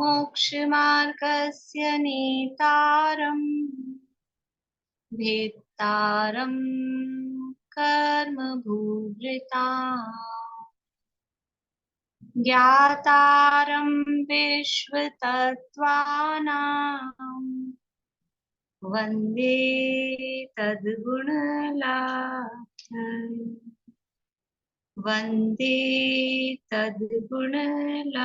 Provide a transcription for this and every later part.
मोक्षमार्गस्य नेतारम् भेत्तारम् कर्मभूभृताम् ज्ञातारम् विश्वतत्त्वानाम् वन्दे तद्गुणलाभम् वन्दे तद्गुणलाभम्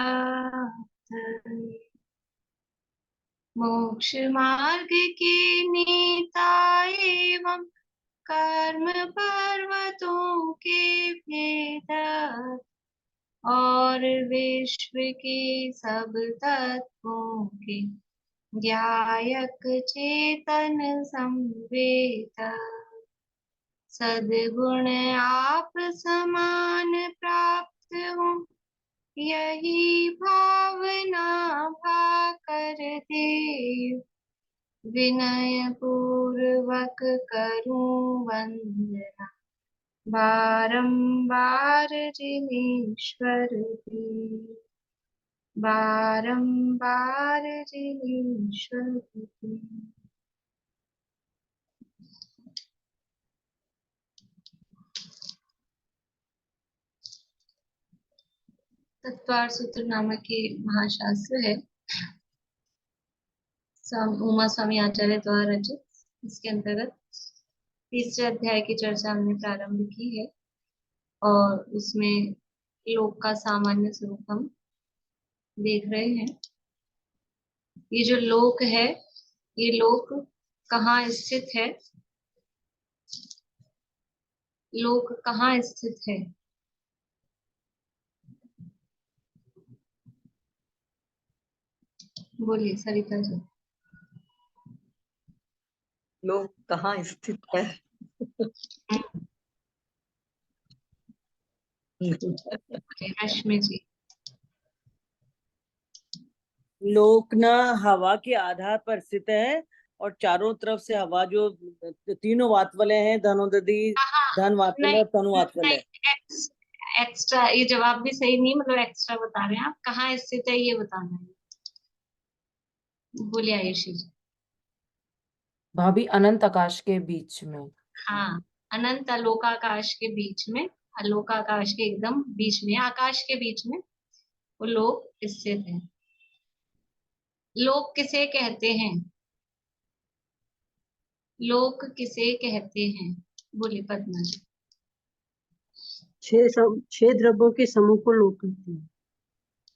मोक्ष मार्ग के नेता एवं कर्म पर्वतों के भेदक और विश्व के सब तत्वों के ज्ञायक चेतन संवेदक सद्गुण आप समान प्राप्त हो यही भावना भाकर देव विनय पूर्वक करूं वंदना बारंबार जिनेश्वर देव बारंबार जिनेश्वर देव। तत्वार सूत्र नामक के महाशास्त्र है उमा स्वामी आचार्य द्वारा रचित। इसके अंतर्गत तीसरे अध्याय की चर्चा हमने प्रारंभ की है और उसमें लोक का सामान्य स्वरूप हम देख रहे हैं। ये जो लोक है, ये लोक कहाँ स्थित है? लोक कहाँ स्थित है? बोलिए सरिता जी। लोक कहाँ स्थित है? रश्मि जी। लोक ना हवा के आधार पर स्थित है और चारों तरफ से हवा जो तीनों वातवले हैं, धनोदधी, धन वातवले और तनु वातवले। एक्स्ट्रा ये जवाब भी सही नहीं, मतलब एक्स्ट्रा बता रहे हैं आप। कहाँ स्थित है ये बताना है। बोलिए आयुषी जी। भाभी अनंत आकाश के बीच में। हाँ, अनंत अलोकाकाश के बीच में, अलोकाकाश के एकदम बीच में, आकाश के बीच में वो लोक स्थित है। लोक किसे कहते हैं? लोक किसे कहते हैं? बोलिए पद्मा जी। छह द्रव्यों के समूह को लोक कहते हैं।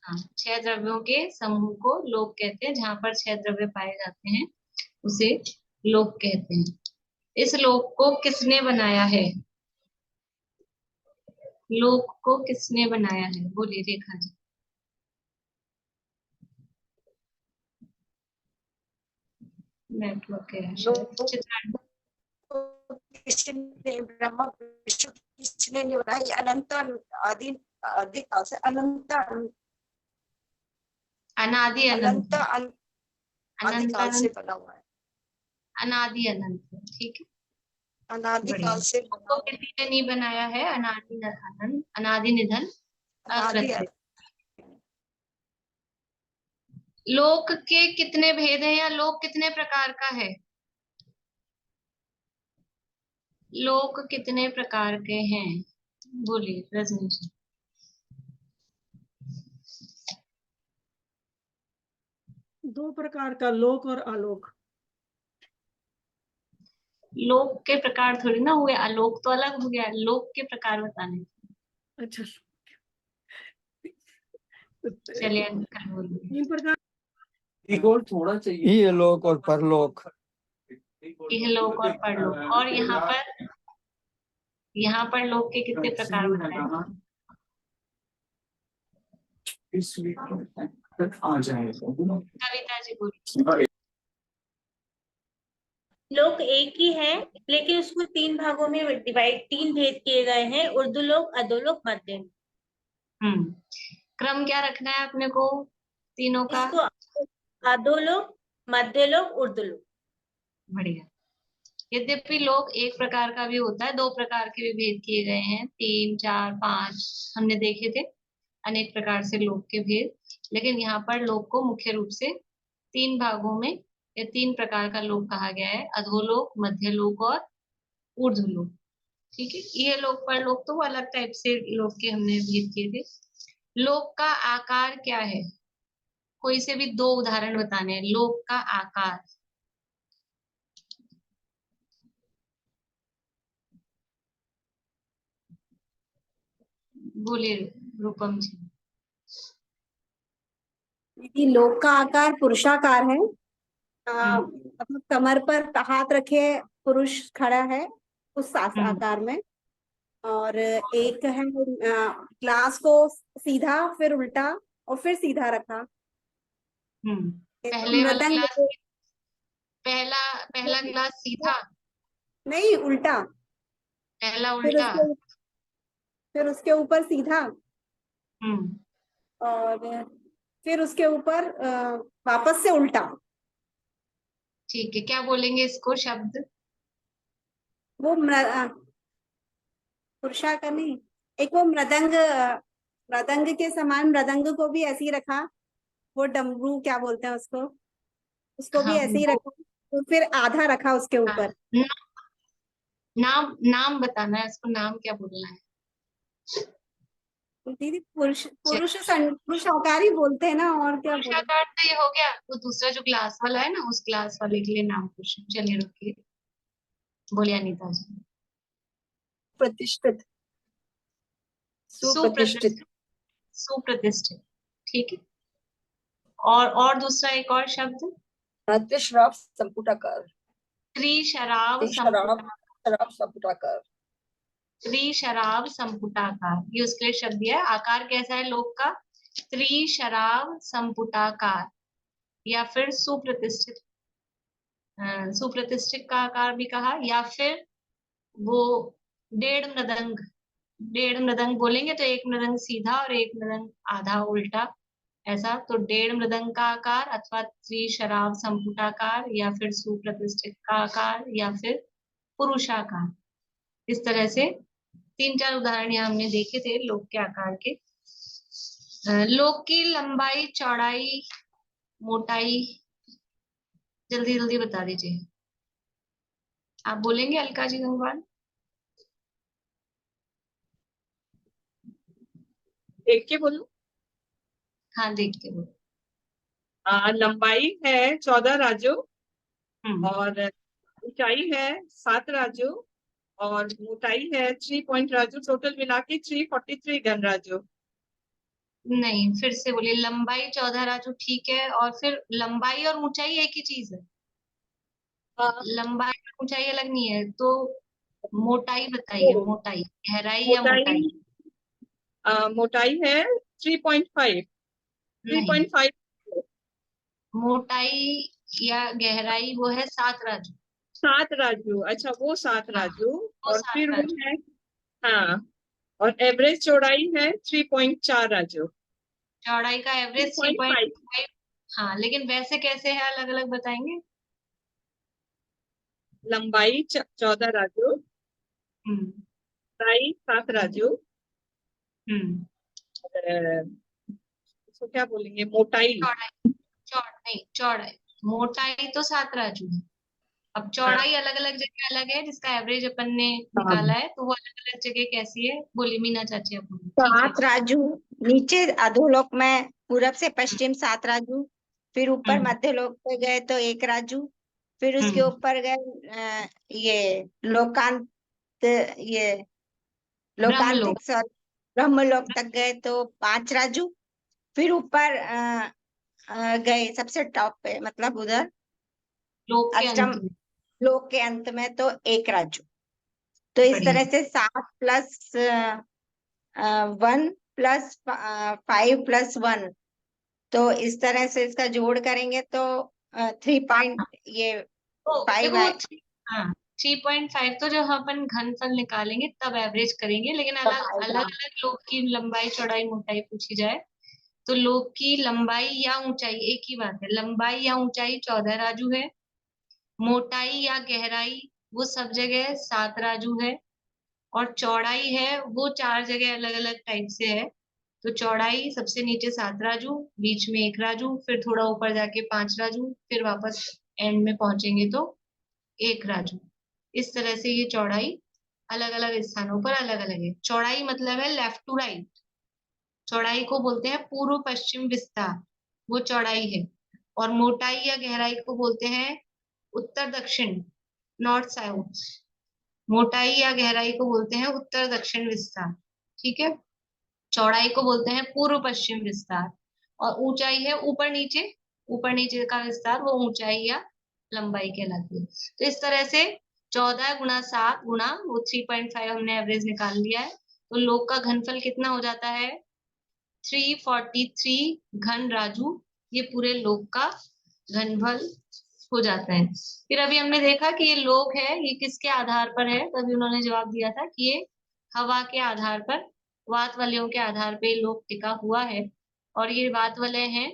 हाँ, 6 द्रव्यों के समूह को लोक कहते हैं। जहाँ पर 6 द्रव्य पाए जाते हैं उसे लोक कहते हैं। इस लोक को किसने बनाया है? लोक को किसने बनाया है? बोलिए रेखा जी। नेटवर्क है शायद। किसने ब्रह्मा विष्णु किसने बनाई? अनंत आदि आदि काल से अनंत अनादि अनंत आदि काल से बना हुआ है। अनादि अनंत, ठीक है। अनादि काल से बना हुआ किसी ने नहीं बनाया है। अनादि अनंत, अनादि निधन अकृत्रिम। लोक के कितने भेद हैं या लोक कितने प्रकार का है? लोक कितने प्रकार के हैं? बोलिए रजनी जी। दो प्रकार का, लोक और आलोक। लोक के प्रकार थोड़ी ना हुए, आलोक तो अलग हो गया। लोक के प्रकार बताने। अच्छा, चलिए बोलिए। 3 प्रकार। थोड़ा चाहिए। ये लोक और परलोक। इहलोक और परलोक। और यहाँ पर लोक के कितने प्रकार बताए? आ जाएगा कविता जी बोलिए। लोक एक ही है लेकिन उसको 3 भागों में डिवाइड, 3 भेद किए गए हैं। उर्दू लोक, अधोलोक, मध्य लोक। क्रम क्या रखना है अपने को तीनों का? इसको अधोलोक, मध्य लोक, उर्दू लोक। बढ़िया। यद्यपि लोक एक प्रकार का भी होता है, 2 प्रकार के भी भेद किए गए हैं, 3, 4, 5 हमने देखे थे। अनेक प्रकार से लोक के भेद, लेकिन यहाँ पर लोक को मुख्य रूप से 3 भागों में या 3 प्रकार का लोक कहा गया है, अधोलोक, मध्य लोक और ऊर्ध्वलोक। ठीक है, ये लोक परलोक तो वो अलग टाइप से लोक के हमने भेद किए थे। लोक का आकार क्या है? कोई से भी 2 उदाहरण बताने हैं। लोक का आकार, बोलिए रूपम जी। दीदी, लोक का आकार पुरुषाकार है। हम्म, मतलब कमर पर हाथ रखे पुरुष खड़ा है उस आकार में। और एक है ग्लास को सीधा फिर उल्टा और फिर सीधा रखा। पहले वाला मृदंग ग्लास, पहला ग्लास सीधा, नहीं, उल्टा। पहला फिर उल्टा। उसके ऊपर सीधा हम्म, और फिर उसके ऊपर वापस से उल्टा। ठीक है, क्या बोलेंगे इसको शब्द? वो पुरुषा का नहीं, एक वो मृदंग के समान मृदंग को भी ऐसे ही रखा। वो डमरू क्या बोलते हैं उसको, उसको भी हाँ, ऐसे ही रखा। तो फिर आधा रखा उसके ऊपर। नाम नाम बताना है इसको, नाम क्या बोलना है? दीदी, पुरुष आकार ही बोलते हैं ना, और क्या बोले। पुरुषाकार तो ये हो गया, वो दूसरा जो ग्लास वाला है ना, उस ग्लास वाले के लिए नाम पूछ। चलिए रुकिए, बोलिए अनीता जी। प्रतिष्ठित, सुप्रतिष्ठित, सुप्रतिष्ठित। ठीक है, और दूसरा एक और शब्द, शराब संपुटाकार, त्रिशराब शराब संपुटाकार। संपुटाकार, त्रिशराब संपुटाकार, ये उसके लिए शब्द दिया है। आकार कैसा है लोक का? त्रिशराब संपुटाकार, या फिर सुप्रतिष्ठित। सुप्रतिष्ठित का आकार भी कहा, या फिर वो 1.5 मृदंग बोलेंगे तो 1 मृदंग सीधा और 1 मृदंग आधा उल्टा, ऐसा। तो 1.5 मृदंग का आकार, अथवा त्रिशराब संपुटाकार, या फिर सुप्रतिष्ठित का आकार, या फिर पुरुषाकार। इस तरह से 3-4 उदाहरण यहाँ हमने देखे थे लोक के आकार के। लोक की लंबाई, चौड़ाई, मोटाई जल्दी जल्दी बता दीजिए। आप बोलेंगे अलका जी गंगवार? देख के बोलो। हाँ, देख के बोलो। लंबाई है 14 राजू हम्म, और ऊंचाई है 7 राजू और मोटाई है 3 पॉइंट राजू। टोटल मिला के 343 घन राजू। नहीं, फिर से बोलिए। लंबाई 14 राजू, ठीक है, और फिर लंबाई और ऊंचाई एक ही चीज है? लंबाई और ऊंचाई अलग नहीं है तो मोटाई बताइए। मोटाई, गहराई या मोटाई? मोटाई है 3.5, नहीं, 3.5। मोटाई या गहराई वो है 7 राजू। 7 राजू, अच्छा वो 7 हाँ, राजू। वो और 7 फिर वो राजू। है, हाँ, और एवरेज चौड़ाई है 3.4 राजू। चौड़ाई का एवरेज 3.5, 3.5। हाँ, लेकिन वैसे कैसे है, अलग अलग बताएंगे? लंबाई 14 राजू, हम्म, चौड़ाई 7 राजू, हम्म। इसको क्या बोलेंगे, मोटाई। चौड़ाई, नहीं, चौड़ाई, मोटाई तो 7 राजू है। अब हाँ, चौड़ाई अलग अलग जगह अलग है, जिसका एवरेज अपन ने हाँ। निकाला है, तो वो अलग अलग जगह कैसी है? बोली मीना चाची अपन। ठीक है। 7 राजू नीचे अधोलोक में, पूरब से पश्चिम 7 राजू। फिर ऊपर हम्म, मध्य लोक पे गए तो 1 राजू। फिर उसके हम्म, ऊपर गए ये लोकांत, ये ब्रह्मलोक। लोकांतिक सॉरी ब्रह्मलोक तक गए तो 5 राजू। फिर ऊपर गए सबसे टॉप पे, मतलब उधर लोक के अष्टम अंत में। लोक के अंत में तो 1 राजू। तो इस बढ़िया। तरह से 7 प्लस 1 प्लस 5 प्लस 1, तो इस तरह से इसका जोड़ करेंगे तो 3 पॉइंट ये तो 5 देखो वो है। हाँ, 3.5 तो जब अपन घनफल निकालेंगे तब एवरेज करेंगे, लेकिन तब अलग आएगा। अलग अलग लोग की लंबाई, चौड़ाई, मोटाई पूछी जाए तो लोग की लंबाई या ऊंचाई एक ही बात है। लंबाई या ऊंचाई 14 राजू है, मोटाई या गहराई वो सब जगह 7 राजू है, और चौड़ाई है वो 4 जगह अलग अलग टाइप से है। तो चौड़ाई सबसे नीचे 7 राजू, बीच में 1 राजू, फिर थोड़ा ऊपर जाके 5 राजू, फिर वापस एंड में पहुंचेंगे तो 1 राजू। इस तरह से ये चौड़ाई अलग अलग स्थानों पर अलग अलग है। चौड़ाई मतलब है लेफ्ट टू राइट। चौड़ाई को बोलते हैं पूर्व पश्चिम विस्तार, वो चौड़ाई है। और मोटाई या गहराई को बोलते हैं उत्तर दक्षिण, नॉर्थ साउथ। मोटाई या गहराई को बोलते हैं उत्तर दक्षिण विस्तार, ठीक है। चौड़ाई को बोलते हैं पूर्व पश्चिम विस्तार। और ऊंचाई है ऊपर नीचे का विस्तार, वो ऊंचाई या लंबाई कहलाती है। तो इस तरह से 14 गुणा 7 गुणा वो 3.5 हमने एवरेज निकाल लिया है। तो लोग का घनफल कितना हो जाता है? 343 घन राजू, ये पूरे लोग का घनफल हो जाता है। फिर अभी हमने देखा कि ये लोग है, ये किसके आधार पर है? तभी उन्होंने जवाब दिया था कि ये हवा के आधार पर, वात वलयों के आधार पे लोग टिका हुआ है। और ये वात वलय हैं,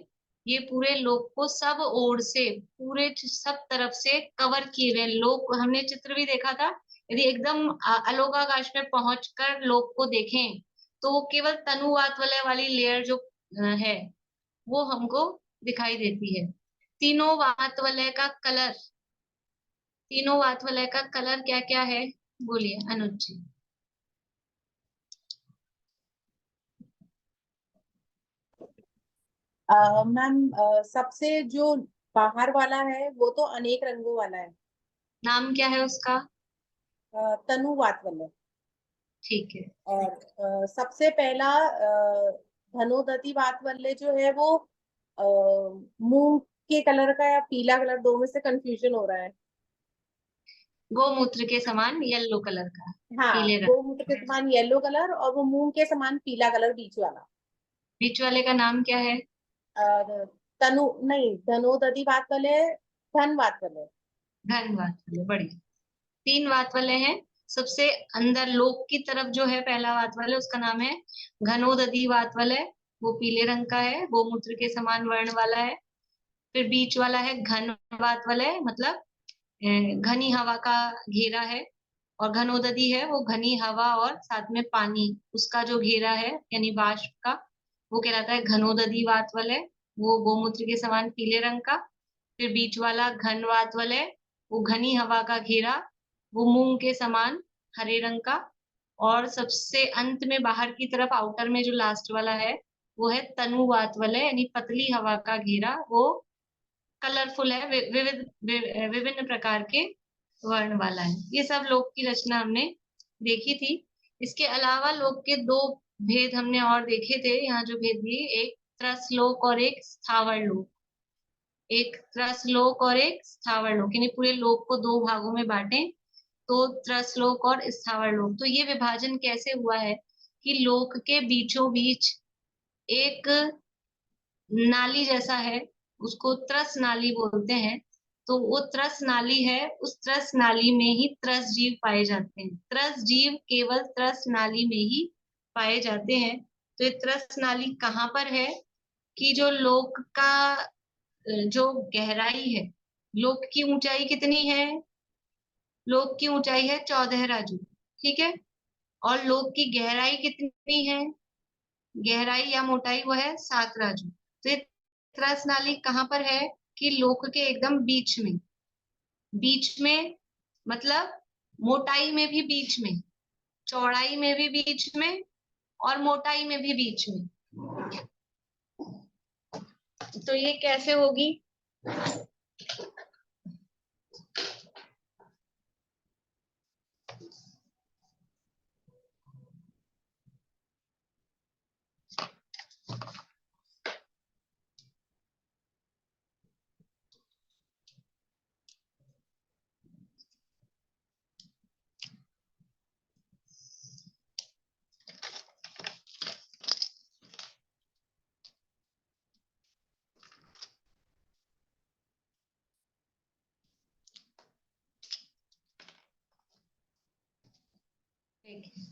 ये पूरे लोग को सब ओर से, पूरे सब तरफ से कवर किए हुए लोग। हमने चित्र भी देखा था, यदि एकदम अलोकाकाश में पहुंचकर लोग को देखें तो वो केवल तनु वात वलय वाली लेयर जो है वो हमको दिखाई देती है। तीनों वात वलय का कलर, तीनों वात वलय का कलर क्या क्या है? बोलिए अनुज जी। मैम सबसे जो बाहर वाला है वो तो अनेक रंगों वाला है। नाम क्या है उसका? तनु वातवल्य। ठीक है। और सबसे पहला धनोदति वातवल्य जो है वो मूंग के कलर का या पीला कलर, दो में से कंफ्यूजन हो रहा है। गोमूत्र के समान येलो कलर का, हाँ, पीले रंग। गोमूत्र के समान येलो कलर और वो मूंग के समान पीला कलर बीच वाला। बीच वाले का नाम क्या है? और तनु नहीं, धनोदति वातवल्य, धन वातवल्य। घन वात वलय, बढ़िया। 3 वात वलय हैं। सबसे अंदर लोक की तरफ जो है पहला वात वलय, उसका नाम है घनोदधि वात वलय, वो पीले रंग का है, गोमूत्र के समान वर्ण वाला है। फिर बीच वाला है घन वात वलय, मतलब घनी हवा का घेरा है। और घनोदधि है, वो घनी हवा और साथ में पानी, उसका जो घेरा है यानी वाष्प का, वो कहलाता है घनोदधि वात वलय, वो गोमूत्र के समान पीले रंग का। फिर बीच वाला घन वात वलय, वो घनी हवा का घेरा, वो मूंग के समान हरे रंग का। और सबसे अंत में बाहर की तरफ आउटर में जो लास्ट वाला है वो है तनु वात वलय, यानी पतली हवा का घेरा, वो कलरफुल है, विभिन्न प्रकार के वर्ण वाला है। ये सब लोक की रचना हमने देखी थी। इसके अलावा लोक के 2 भेद हमने और देखे थे, यहाँ जो भेद दिए, एक त्रस लोक और एक स्थावर लोक। एक त्रस लोक और एक स्थावर लोक, यानी पूरे लोक को 2 भागों में बांटे तो त्रस लोक और स्थावर लोक। तो ये विभाजन कैसे हुआ है कि लोक के बीचों बीच एक नाली जैसा है, उसको त्रस नाली बोलते हैं। तो वो त्रस नाली है, उस त्रस नाली में ही त्रस जीव पाए जाते हैं। त्रस जीव केवल त्रस नाली में ही पाए जाते हैं। तो ये त्रस नाली कहाँ पर है? कि जो लोक का जो गहराई है, लोक की ऊंचाई कितनी है? लोक की ऊंचाई है 14 राजू, ठीक है। और लोक की गहराई कितनी है? गहराई या मोटाई वो है 7 राजू। तो ये त्रस नाली कहाँ पर है? कि लोक के एकदम बीच में, बीच में मतलब मोटाई में भी बीच में, चौड़ाई में भी बीच में, और मोटाई में भी बीच में। तो ये कैसे होगी? देखिए,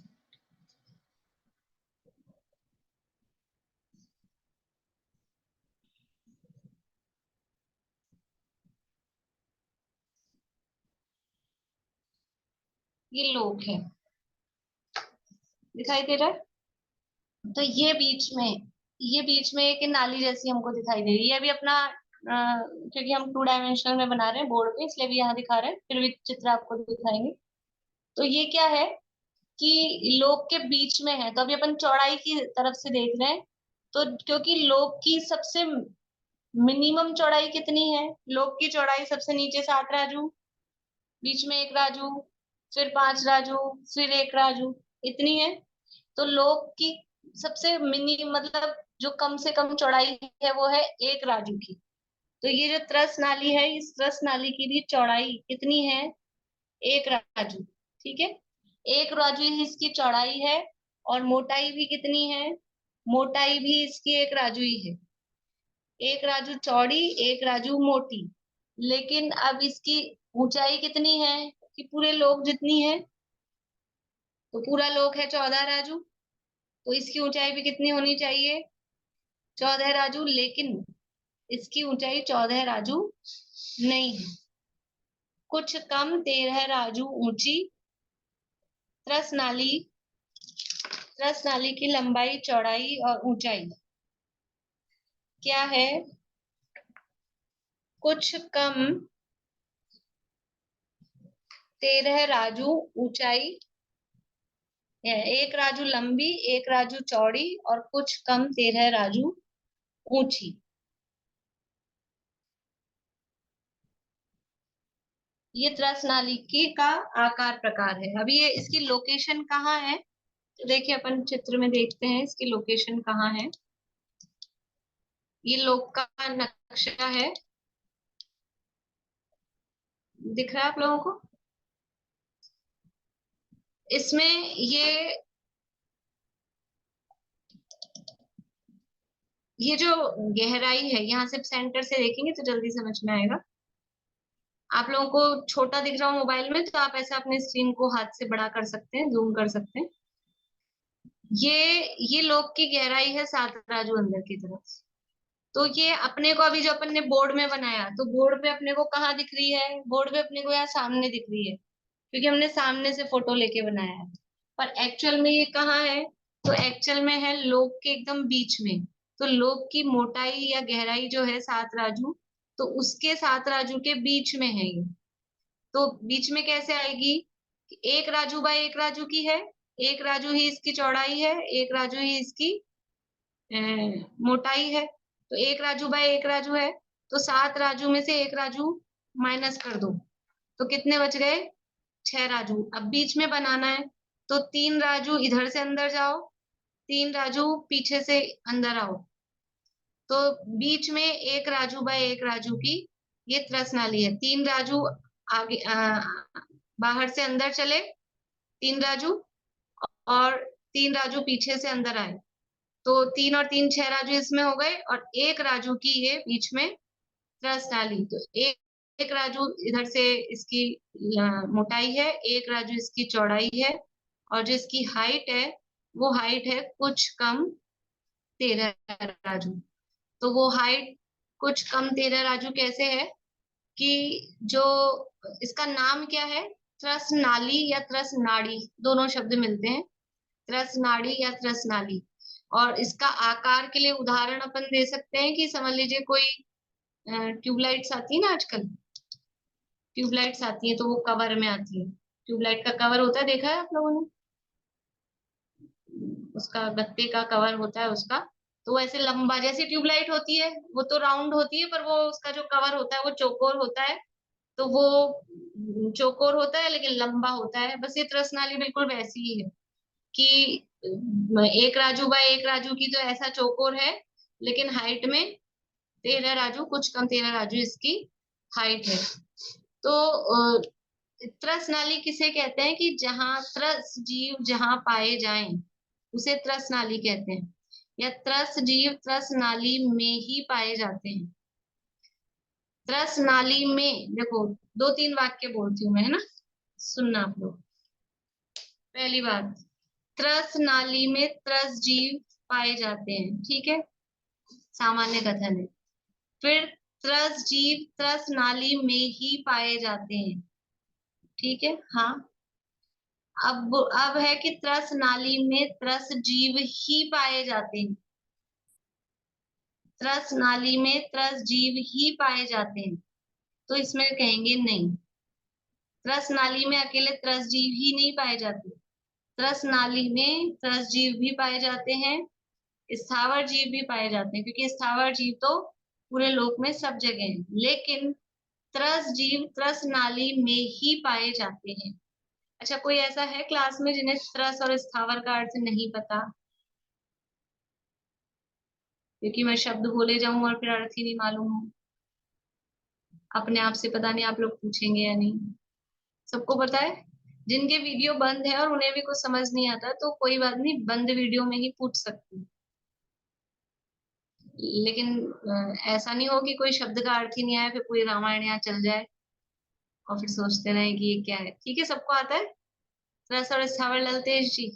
ये लोक है, दिखाई दे रहा है? तो ये बीच में एक नाली जैसी हमको दिखाई दे रही है। ये भी अपना क्योंकि हम 2 डायमेंशनल में बना रहे हैं बोर्ड पे, इसलिए भी यहाँ दिखा रहे हैं, फिर भी चित्र आपको दिखाएंगे। तो ये क्या है कि लोक के बीच में है। तो अभी अपन चौड़ाई की तरफ से देख रहे हैं। तो क्योंकि लोक की सबसे मिनिमम चौड़ाई कितनी है, लोक की चौड़ाई सबसे नीचे 7 राजू, बीच में 1 राजू, फिर 5 राजू, फिर 1 राजू, इतनी है। तो लोक की सबसे मतलब जो कम से कम चौड़ाई है वो है 1 राजू की। तो ये जो त्रस नाली है, इस त्रस नाली की भी चौड़ाई कितनी है, 1 राजू। ठीक है, 1 राजू ही इसकी चौड़ाई है। और मोटाई भी कितनी है, मोटाई भी इसकी 1 राजू ही है। 1 राजू चौड़ी, 1 राजू मोटी। लेकिन अब इसकी ऊंचाई कितनी है कि पूरे लोक जितनी है। तो पूरा लोक है 14 राजू, तो इसकी ऊंचाई भी कितनी होनी चाहिए, 14 राजू। लेकिन इसकी ऊंचाई 14 राजू नहीं है, कुछ कम 13 राजू ऊंची त्रस नाली की लंबाई, चौड़ाई और ऊंचाई क्या है, कुछ कम 13 राजू ऊंचाई, 1 राजू लंबी, 1 राजू चौड़ी और कुछ कम 13 राजू ऊंची। ये त्रस नाली की का आकार प्रकार है। अभी ये इसकी लोकेशन कहाँ है, तो देखिए अपन चित्र में देखते हैं इसकी लोकेशन कहाँ है। ये लोक का नक्शा है, दिख रहा है आप लोगों को। इसमें ये जो गहराई है, यहाँ से सेंटर से देखेंगे तो जल्दी समझ में आएगा। आप लोगों को छोटा दिख रहा हो मोबाइल में, तो आप ऐसा अपने स्क्रीन को हाथ से बड़ा कर सकते हैं, जूम कर सकते हैं। ये लोक की गहराई है 7 राजू अंदर की तरफ। तो ये अपने को अभी जो अपन ने बोर्ड में बनाया, तो बोर्ड पे अपने को कहाँ दिख रही है, बोर्ड पे अपने को यहाँ सामने दिख रही है, क्योंकि हमने सामने से फोटो लेके बनाया है। पर एक्चुअल में ये कहाँ है, तो एक्चुअल में है लोक के एकदम बीच में। तो लोक की मोटाई या गहराई जो है 7 राजू, तो उसके 7 राजू के बीच में है ये। तो बीच में कैसे आएगी, 1 राजू बाय 1 राजू की है, 1 राजू ही इसकी चौड़ाई है, 1 राजू ही इसकी मोटाई है। तो 1 राजू बाय 1 राजू है, तो 7 राजू में से 1 राजू माइनस कर दो, तो कितने बच गए, 6 राजू। अब बीच में बनाना है, तो 3 राजू इधर से अंदर जाओ, 3 राजू पीछे से अंदर आओ। तो बीच में 1 राजू बाय 1 राजू की ये त्रस नाली है। 3 राजू आगे बाहर से अंदर चले, 3 राजू, और 3 राजू पीछे से अंदर आए। तो 3 और 3 6 राजू इसमें हो गए, और 1 राजू की ये बीच में त्रस नाली। तो एक राजू इधर से इसकी मोटाई है, 1 राजू इसकी चौड़ाई है, और जो इसकी हाइट है वो हाइट है कुछ कम 13 राजू। तो वो हाइट कुछ कम 13 राजू कैसे है कि जो इसका नाम क्या है, त्रस नाली या त्रस नाड़ी, दोनों शब्द मिलते हैं, त्रस नाड़ी या त्रस नाली। और इसका आकार के लिए उदाहरण अपन दे सकते हैं कि समझ लीजिए कोई ट्यूबलाइट्स आती है ना आजकल, ट्यूबलाइट्स आती है तो वो कवर में आती है। ट्यूबलाइट का कवर होता है, देखा है आप लोगों ने, उसका गत्ते का कवर होता है उसका। तो ऐसे लंबा, जैसे ट्यूबलाइट होती है वो तो राउंड होती है, पर वो उसका जो कवर होता है वो चौकोर होता है। तो वो चौकोर होता है लेकिन लंबा होता है। बस ये त्रस नाली बिल्कुल वैसी ही है कि 1 राजू बाय 1 राजू की तो ऐसा चौकोर है, लेकिन हाइट में 13 राजू, कुछ कम 13 राजू इसकी हाइट है। तो त्रस नाली किसे कहते हैं कि जहां त्रस जीव जहां पाए जाएं, उसे त्रस नाली कहते हैं, या त्रस जीव त्रस नाली में ही पाए जाते हैं। त्रस नाली में, देखो 2-3 वाक्य बोलती हूँ मैं, है ना, सुनना आप लोग। पहली बात, त्रस नाली में त्रस जीव पाए जाते हैं, ठीक है, सामान्य कथन है। फिर त्रस जीव त्रस नाली में ही पाए जाते हैं, ठीक है, हाँ। अब है कि त्रस नाली में त्रस जीव ही पाए जाते हैं। त्रस नाली में त्रस जीव ही पाए जाते हैं, तो इसमें कहेंगे नहीं। त्रस नाली में अकेले त्रस जीव ही नहीं पाए जाते, त्रस नाली में त्रस जीव भी पाए जाते हैं, स्थावर जीव भी पाए जाते हैं, क्योंकि स्थावर जीव तो पूरे लोक में सब जगह हैं, लेकिन त्रस जीव त्रस नाली में ही पाए जाते हैं। अच्छा, कोई ऐसा है क्लास में जिन्हें त्रस और स्थावर का अर्थ नहीं पता? क्योंकि मैं शब्द बोले जाऊं और फिर अर्थ ही नहीं मालूम हो, अपने आप से पता नहीं आप लोग पूछेंगे या नहीं। सबको पता है? जिनके वीडियो बंद है और उन्हें भी कुछ समझ नहीं आता तो कोई बात नहीं, बंद वीडियो में ही पूछ सकती हूँ। लेकिन ऐसा नहीं हो कि कोई शब्द का अर्थ ही नहीं आया, फिर पूरी रामायण यहाँ चल जाए और फिर सोचते रहे कि ये क्या है। ठीक है, सबको आता है? त्रस और स्थावर ललतेज जी,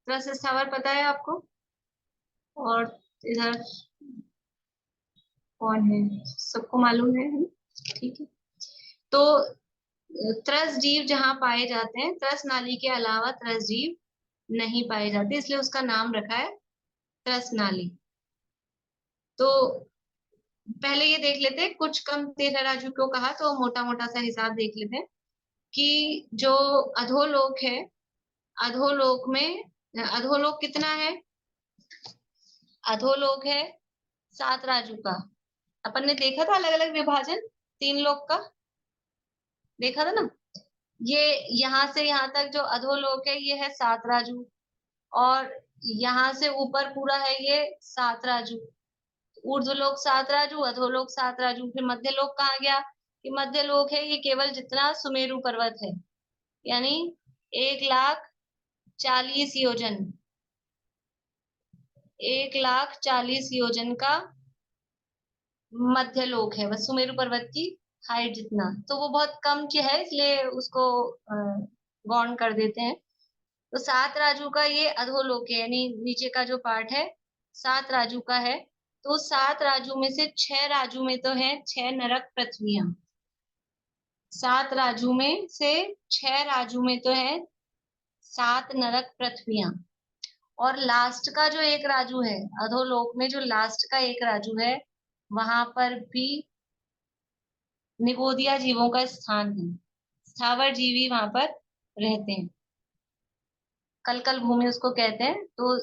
त्रस स्थावर पता है आपको? और इधर कौन है? सबको मालूम है ना? ठीक है, तो त्रस जीव जहाँ पाए जाते हैं, त्रस नाली के अलावा त्रस जीव नहीं पाए जाते, इसलिए उसका नाम रखा है त्रस नाली। तो पहले ये देख लेते हैं कुछ कम तेरह राजू क्यों कहा, तो मोटा मोटा सा हिसाब देख लेते हैं कि जो अधोलोक है, अधोलोक में अधोलोक कितना है? अधोलोक है 7 राजू का। अपन ने देखा था अलग अलग विभाजन 3 लोक का, देखा था ना? ये यहाँ से यहाँ तक जो अधोलोक है ये है 7 राजू, और यहाँ से ऊपर पूरा है ये 7 राजू। ऊर्ध्वलोक 7 राजू, अधोलोक 7 राजू। फिर मध्य लोक कहाँ गया? कि मध्य लोक है ये केवल जितना सुमेरु पर्वत है, यानी 1,40,000 योजन, 1,40,000 योजन का मध्य लोक है, बस सुमेरु पर्वत की हाइट जितना। तो वो बहुत कम की है, इसलिए उसको गौण कर देते हैं। तो 7 राजू का ये अधोलोक है, यानी नीचे का जो पार्ट है 7 राजू का है। तो 7 राजू में से 6 राजू में तो है 6 नरक पृथ्वियां। 7 राजू में से 6 राजू में तो है 7 नरक पृथ्वियां, और लास्ट का जो एक राजू है अधोलोक में, जो लास्ट का एक राजू है वहां पर भी निगोदिया जीवों का स्थान है, स्थावर जीवी वहां पर रहते हैं, कलकल भूमि उसको कहते हैं। तो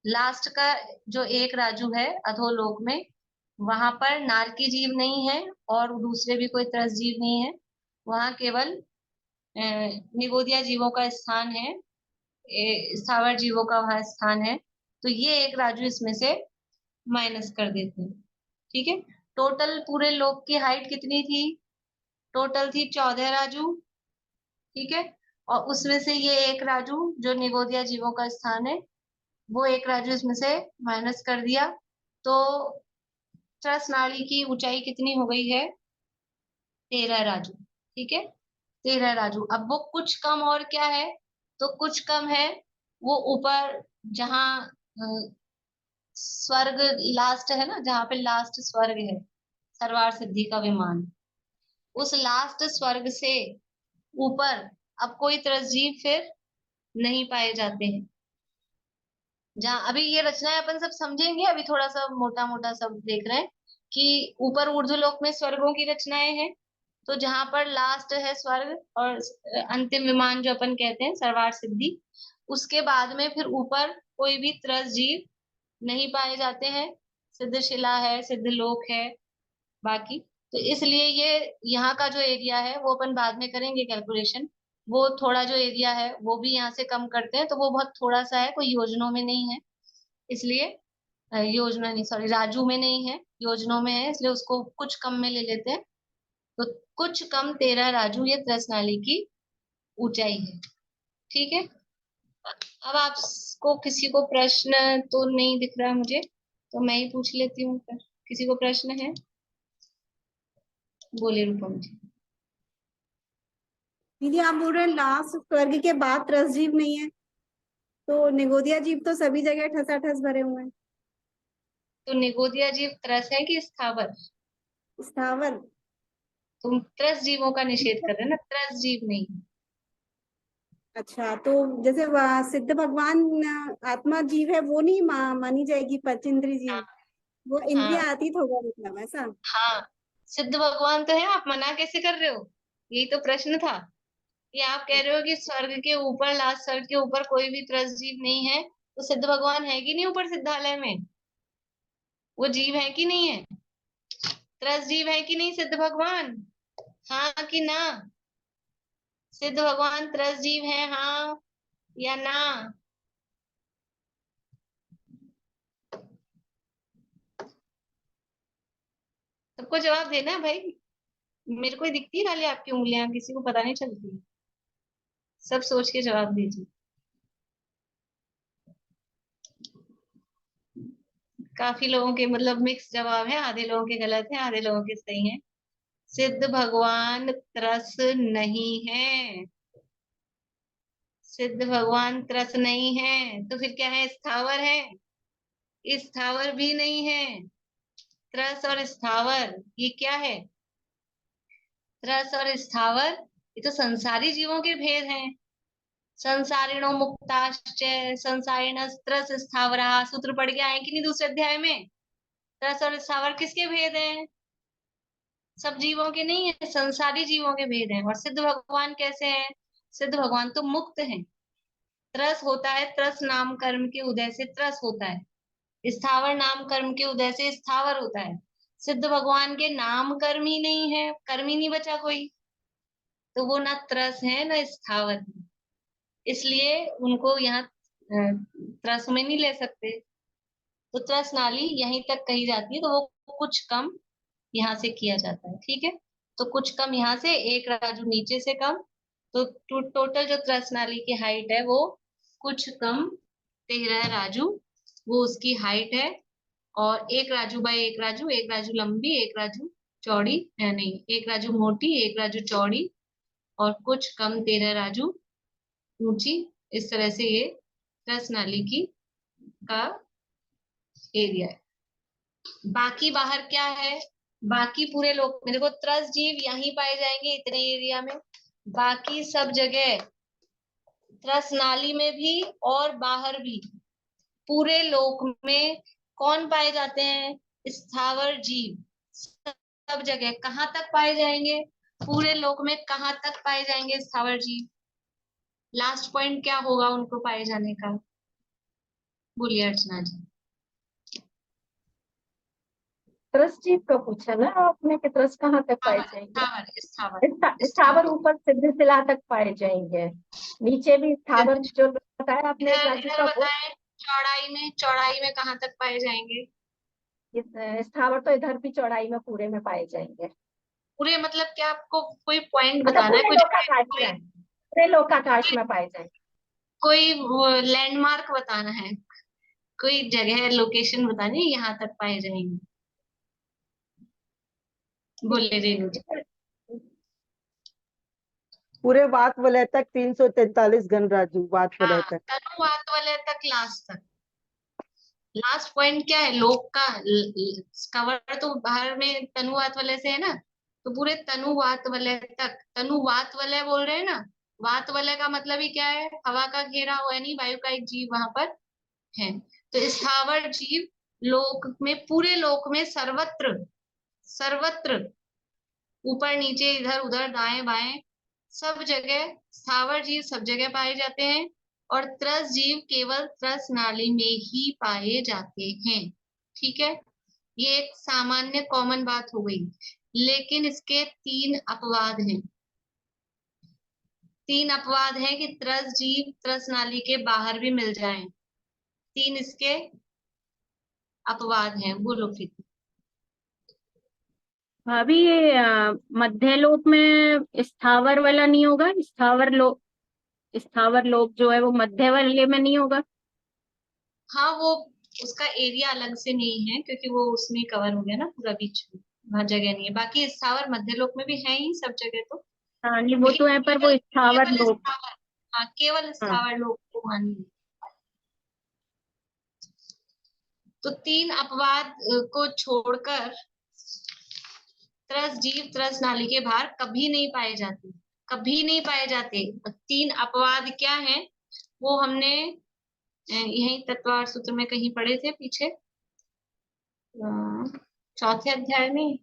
लास्ट का जो एक राजू है अधोलोक में, वहां पर नारकी जीव नहीं है और दूसरे भी कोई त्रस जीव नहीं है, वहां केवल निगोदिया जीवों का स्थान है, स्थावर जीवों का वहां स्थान है। तो ये एक राजू इसमें से माइनस कर देते हैं। ठीक है, टोटल पूरे लोक की हाइट कितनी थी? टोटल थी 14 राजू। ठीक है, और उसमें से ये एक राजू जो निगोदिया जीवों का स्थान है, वो एक राजू इसमें से माइनस कर दिया। तो त्रस नाली की ऊंचाई कितनी हो गई है? 13 राजू। ठीक है, 13 राजू। अब वो कुछ कम और क्या है? तो कुछ कम है वो ऊपर जहाँ स्वर्ग लास्ट है ना, जहाँ पे लास्ट स्वर्ग है, सर्वार सिद्धि का विमान, उस लास्ट स्वर्ग से ऊपर अब कोई त्रसजीव फिर नहीं पाए जाते हैं। जहाँ अभी ये रचनाएं अपन सब समझेंगे, अभी थोड़ा सा मोटा मोटा सब देख रहे हैं कि ऊपर ऊर्ध्वलोक में स्वर्गों की रचनाएं हैं, तो जहां पर लास्ट है स्वर्ग और अंतिम विमान जो अपन कहते हैं सर्वार सिद्धि, उसके बाद में फिर ऊपर कोई भी त्रस जीव नहीं पाए जाते हैं, सिद्ध शिला है, सिद्ध लोक है बाकी। तो इसलिए ये यहाँ का जो एरिया है वो अपन बाद में करेंगे कैलकुलेशन, वो थोड़ा जो एरिया है वो भी यहाँ से कम करते हैं, तो वो बहुत थोड़ा सा है, कोई योजनों में नहीं है, इसलिए योजना नहीं, सॉरी राजू में नहीं है, योजनों में है, इसलिए उसको कुछ कम में ले लेते हैं। तो कुछ कम 13 राजू ये त्रस नाली की ऊंचाई है। ठीक है, अब आपको किसी को प्रश्न तो नहीं दिख रहा मुझे, तो मैं ही पूछ लेती हूँ। किसी को प्रश्न है? बोले रूपम जी। दीदी आप बोल रहे हैं लास्ट स्वर्ग के बाद त्रस जीव नहीं है, तो निगोदिया जीव तो सभी जगह ठसाठस भरे हुए हैं। तो निगोदिया जीव त्रस है कि स्थावर? स्थावर। तुम त्रस जीवों का निषेध कर रहे हो ना, त्रस जीव नहीं। अच्छा, तो जैसे सिद्ध भगवान आत्मा जीव है, वो नहीं मानी जाएगी पंचेंद्रिय जीव, वो इंद्रिय हाँ अतीत होगा, मतलब ऐसा। हाँ, सिद्ध भगवान तो है, आप मना कैसे कर रहे हो? यही तो प्रश्न था। ये आप कह रहे हो कि स्वर्ग के ऊपर, लास्ट स्वर्ग के ऊपर कोई भी त्रस्त जीव नहीं है, तो सिद्ध भगवान है कि नहीं ऊपर सिद्धालय में? वो जीव है कि नहीं है? त्रस्त जीव है कि नहीं सिद्ध भगवान? हाँ कि ना? सिद्ध भगवान त्रस्त जीव है, हाँ या ना? सबको जवाब देना है भाई। मेरे को ही दिखती है खाली आपकी उंगलियां, किसी को पता नहीं चलती। सब सोच के जवाब दीजिए। काफी लोगों के मतलब मिक्स जवाब है, आधे लोगों के गलत है, आधे लोगों के सही है। सिद्ध भगवान त्रस नहीं है। सिद्ध भगवान त्रस नहीं है, तो फिर क्या है? स्थावर है। स्थावर भी नहीं है। त्रस और स्थावर ये क्या है? त्रस और स्थावर ये तो संसारी जीवों के भेद हैं। संसारिणो मुक्ताश्च संसारिणस्त्रस स्थावरा, सूत्र पढ़ के आए कि नहीं दूसरे अध्याय में? त्रस और स्थावर किसके भेद हैं? सब जीवों के नहीं है, संसारी जीवों के भेद हैं। और सिद्ध भगवान कैसे हैं? सिद्ध भगवान तो मुक्त हैं। त्रस होता है, त्रस नाम कर्म के उदय से त्रस होता है। स्थावर नाम कर्म के उदय से स्थावर होता है। सिद्ध भगवान के नाम कर्म ही नहीं है, कर्म ही नहीं बचा कोई, तो वो ना त्रस है ना स्थावर है। इसलिए उनको यहाँ त्रस में नहीं ले सकते। तो त्रस नाली यहीं तक कही जाती है, तो वो कुछ कम यहाँ से किया जाता है, ठीक है। तो कुछ कम यहाँ से, एक राजू नीचे से कम, तो टोटल जो त्रस नाली की हाइट है वो कुछ कम 13 राजू, वो उसकी हाइट है। और एक राजू बाय एक राजू लंबी, एक राजू चौड़ी, नहीं एक राजू मोटी, एक राजू चौड़ी, और कुछ कम 13 राजू ऊंची। इस तरह से ये त्रस नाली की का एरिया है। बाकी बाहर क्या है? बाकी पूरे लोक में देखो, त्रस जीव यहीं पाए जाएंगे इतने एरिया में। बाकी सब जगह त्रस नाली में भी और बाहर भी पूरे लोक में कौन पाए जाते हैं? स्थावर जीव। सब जगह कहाँ तक पाए जाएंगे? पूरे लोक में कहाँ तक पाए जाएंगे स्थावर जीव? लास्ट पॉइंट क्या होगा उनको पाए जाने का? बोलिए अर्चना जी। त्रस जीव का पूछा ना आपने कि त्रस कहाँ तक पाए जाएंगे? स्थावर स्थावर ऊपर सिद्ध शिला तक पाए जाएंगे, नीचे भी स्थावर जो बताया आपने एक राजू का, वो चौड़ाई में कहाँ तक पाए जाएंगे? स्थावर तो इधर भी चौड़ाई में पूरे में पाए जाएंगे। पूरे मतलब क्या? आपको कोई पॉइंट मतलब बताना है? पूरे लोकाकाश में, पूरे लोकाकाश में पाए जाएंगे। कोई लैंडमार्क बताना है? कोई जगह लोकेशन बतानी है, यहाँ तक पाए जाएंगे? बोले रेणु जी। पूरे वात वलय तक 343 घन राजू, वात वलय तक। तनु वात वलय तक, लास्ट तक। लास्ट पॉइंट क्या है? लोक का कवर तो बाहर में तनुवात वलय से है ना, तो पूरे तनुवात वलय तक। तनुवात वलय बोल रहे हैं ना, वात वलय का मतलब ही क्या है? हवा का घेरा हुआ है, नहीं वायु का एक जीव वहां पर है। तो स्थावर जीव लोक में, पूरे लोक में सर्वत्र, सर्वत्र ऊपर नीचे इधर उधर दाएं बाएं सब जगह स्थावर जीव सब जगह पाए जाते हैं। और त्रस जीव केवल त्रस नाली में ही पाए जाते हैं, ठीक है। ये एक सामान्य कॉमन बात हो गई। लेकिन इसके 3 अपवाद हैं। 3 अपवाद हैं कि त्रस जीव त्रस नाली के बाहर भी मिल जाएं। 3 इसके अपवाद हैं, बोलो फिर। भाभी ये मध्य लोक में स्थावर वाला नहीं होगा? स्थावर लोक जो है वो मध्य वाले में नहीं होगा? हाँ, वो उसका एरिया अलग से नहीं है, क्योंकि वो उसमें कवर हो गया ना पूरा बीच में, वहां जगह नहीं है। बाकी स्थावर मध्यलोक में भी है ही सब जगह तो। हाँ नहीं, वो तो है, पर वो स्थावर केवल लोक। स्थावर, हाँ केवल हाँ स्थावर लोक को मानिए। तो 3 अपवाद को छोड़कर त्रस जीव त्रस नाली के बाहर कभी नहीं पाए जाते। कभी नहीं पाए जाते। 3 अपवाद क्या हैं वो हमने यही तत्वार्थ सूत्र में कहीं पढ़े थे पीछे, चौथे अध्याय में।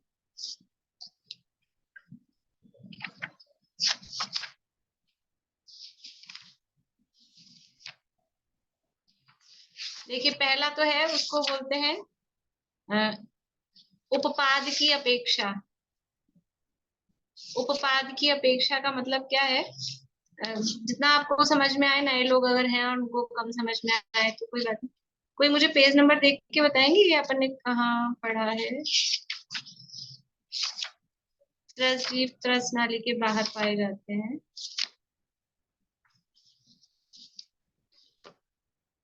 देखिए पहला तो है, उसको बोलते हैं उपपाद की अपेक्षा। उपपाद की अपेक्षा का मतलब क्या है, जितना आपको समझ में आए, नए लोग अगर हैं और उनको कम समझ में आए तो कोई बात नहीं। कोई मुझे पेज नंबर देख के बताएंगे ये अपन ने कहाँ पढ़ा है? त्रस जीव त्रस नाली के बाहर पाए जाते हैं।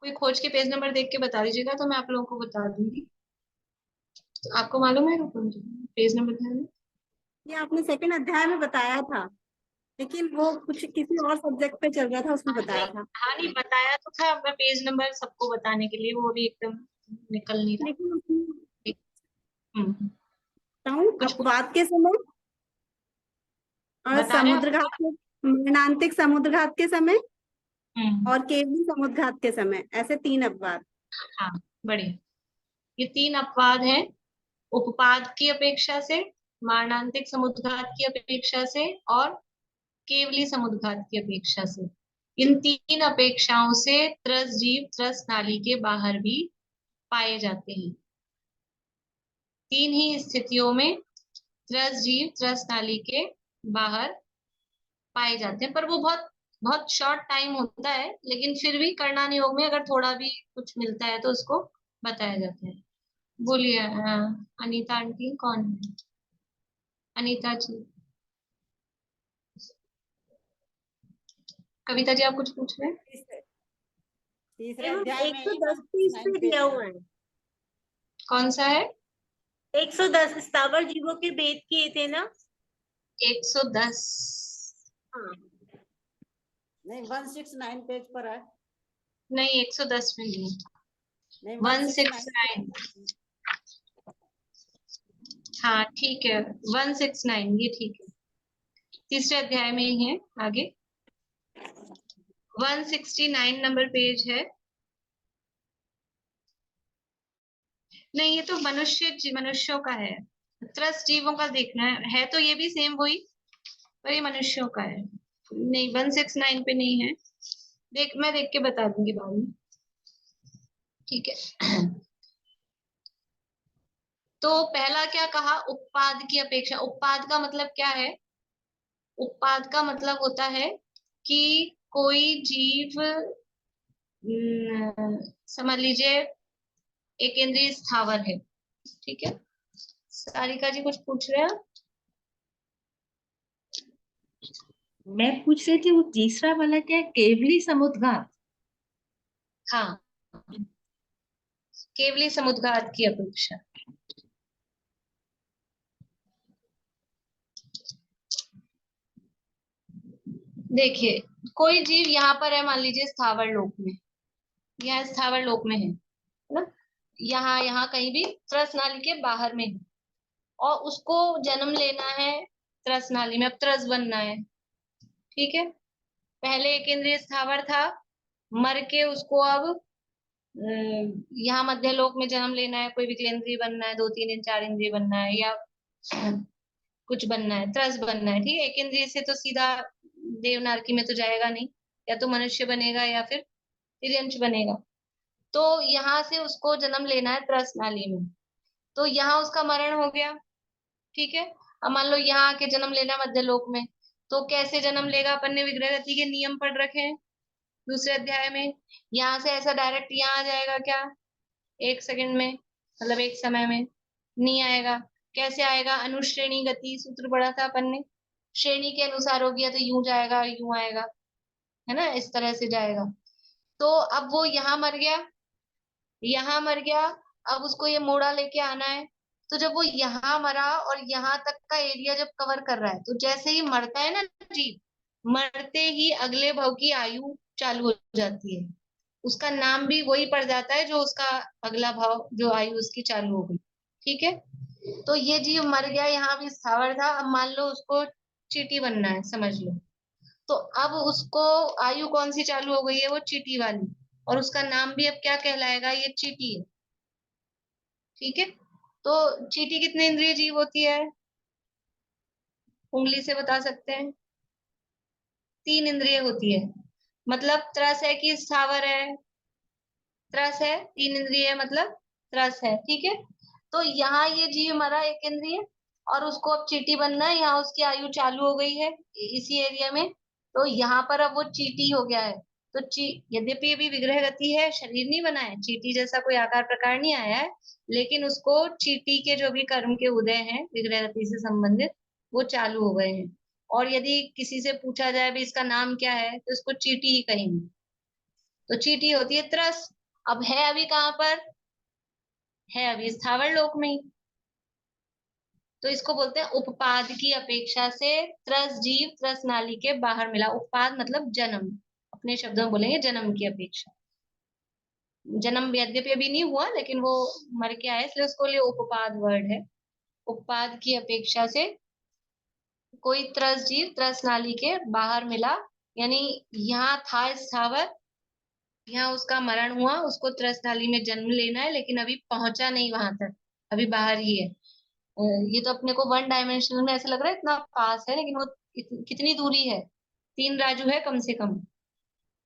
कोई खोज के पेज नंबर देख के बता दीजिएगा तो मैं आप लोगों को बता दूंगी। तो आपको मालूम है पेज नंबर ध्यान में? ये आपने सेकंड अध्याय में बताया था, लेकिन वो कुछ किसी और सब्जेक्ट पे चल रहा था, उसमें बताया था। हाँ नहीं बताया तो था, मैं पेज नंबर सबको बताने के लिए वो भी एकदम निकल नहीं रहा। लेकिन कुछ अपवाद के समय और बता रहे हैं समुद्र घाट के, मरणांतिक समुद्र घाट के समय और केवली समुद्र घाट के समय, ऐसे 3 अपवाद। हाँ बढ़िया, ये 3 अपवाद हैं उपपाद की अपेक्षा से, मारणांतिक समुद्घात की अपेक्षा से और केवली समुद्घात की अपेक्षा से। इन 3 अपेक्षाओं से त्रस जीव त्रस नाली के बाहर भी पाए जाते हैं। 3 ही स्थितियों में त्रस जीव त्रस नाली के बाहर पाए जाते हैं, पर वो बहुत बहुत शॉर्ट टाइम होता है, लेकिन फिर भी करणानि योग में अगर थोड़ा भी कुछ मिलता है तो उसको बताया जाता है। बोलिए अनीता आंटी कौन है? अनीता जी, कविता जी आप कुछ पूछ रहे हैं? तीसरे अध्याय में 110 पे दिया हुआ है। कौन सा है? 110 स्थावर जीवों के भेद किए थे ना? 110 नहीं 169 पेज पर है। नहीं 110 में नहीं, 169। हाँ ठीक है 169 ये ठीक है, तीसरे अध्याय में ही है। आगे 169 नंबर पेज है। नहीं ये तो मनुष्यों का है, त्रस्त जीवों का देखना है तो ये भी सेम वही, पर ये मनुष्यों का है। नहीं 169 पे नहीं है, मैं देख के बता दूंगी बाद में, ठीक है। तो पहला क्या कहा, उत्पाद की अपेक्षा। उत्पाद का मतलब क्या है? उत्पाद का मतलब होता है कि कोई जीव समझ लीजिए एक इंद्रिय स्थावर है, ठीक है। सारिका जी कुछ पूछ रहे हैं? मैं पूछ रही थी वो तीसरा वाला क्या है, केवली समुद्घात? हाँ केवली समुद्घात की अपेक्षा। देखिए कोई जीव यहाँ पर है, मान लीजिए स्थावर लोक में, यहाँ स्थावर लोक में है ना, यहाँ कहीं भी त्रस नाली के बाहर में है, और उसको जन्म लेना है त्रस नाली में, अब त्रस बनना है, ठीक है। पहले एक इंद्रिय स्थावर था, मर के उसको अब यहाँ मध्य लोक में जन्म लेना है, कोई विकलेंद्रिय बनना है, 2 3 4 इंद्रिय बनना है, या कुछ बनना है, त्रस बनना है, ठीक है। एक इंद्रिय से तो सीधा देवनारकी में तो जाएगा नहीं, या तो मनुष्य बनेगा या फिर तिर्यंश बनेगा। तो यहाँ से उसको जन्म लेना है त्रस नाली में, तो यहाँ उसका मरण हो गया, ठीक है। अब मान लो यहाँ आके जन्म लेना मध्य लोक में, तो कैसे जन्म लेगा? अपन ने विग्रह गति के नियम पढ़ रखे हैं दूसरे अध्याय में। यहाँ से ऐसा डायरेक्ट यहाँ आ जाएगा क्या 1 सेकंड में, मतलब एक समय में? नहीं आएगा। कैसे आएगा? अनुश्रेणी गति सूत्र पढ़ा था अपन ने, श्रेणी के अनुसार हो गया तो यूं जाएगा यूं आएगा, है ना, इस तरह से जाएगा। तो अब वो यहाँ मर गया, यहाँ मर गया, अब उसको ये मोड़ा लेके आना है। तो जब वो यहाँ मरा और यहाँ तक का एरिया जब कवर कर रहा है, तो जैसे ही मरता है ना जीव, मरते ही अगले भव की आयु चालू हो जाती है, उसका नाम भी वही पड़ जाता है जो उसका अगला भाव, जो आयु उसकी चालू हो गई, ठीक है। तो ये जीव मर गया, यहाँ भी स्थावर था, अब मान लो उसको चींटी बनना है, समझ लो, तो अब उसको आयु कौन सी चालू हो गई है, वो चीटी वाली, और उसका नाम भी अब क्या कहलाएगा, ये चीटी है। ठीक है, तो चीटी कितने इंद्रिय जीव होती है, उंगली से बता सकते हैं? 3 इंद्रिय होती है। मतलब त्रस है कि स्थावर है? त्रस है, 3 इंद्रिय है मतलब त्रस है। ठीक है, तो यहाँ ये जीव मरा 1 इंद्रिय, और उसको अब चीटी बनना है, यहाँ उसकी आयु चालू हो गई है इसी एरिया में, तो यहाँ पर अब वो चीटी हो गया है। तो यद्यपि ये भी विग्रह गति है, शरीर नहीं बना है, चीटी जैसा कोई आकार प्रकार नहीं आया है, लेकिन उसको चीटी के जो भी कर्म के उदय हैं विग्रह गति से संबंधित, वो चालू हो गए हैं। और यदि किसी से पूछा जाए भी इसका नाम क्या है, तो इसको चीटी ही कहेंगे। तो चीटी होती है त्रस। अब है अभी कहाँ पर, है अभी स्थावर लोक में ही, तो इसको बोलते हैं उपपाद की अपेक्षा से त्रस जीव त्रस नाली के बाहर मिला। उपपाद मतलब जन्म, अपने शब्दों में बोलेंगे जन्म की अपेक्षा। जन्म यद्यपि अभी नहीं हुआ, लेकिन वो मर के आए, इसलिए उसको लिए उपपाद वर्ड है। उपपाद की अपेक्षा से कोई त्रस जीव त्रस नाली के बाहर मिला, यानी यहाँ था स्थावर, यहाँ उसका मरण हुआ, उसको त्रस नाली में जन्म लेना है, लेकिन अभी पहुंचा नहीं वहां तक, अभी बाहर ही है। ये तो अपने को 1 डायमेंशनल में ऐसा लग रहा है इतना पास है, लेकिन वो कितनी दूरी है, 3 राजू है कम से कम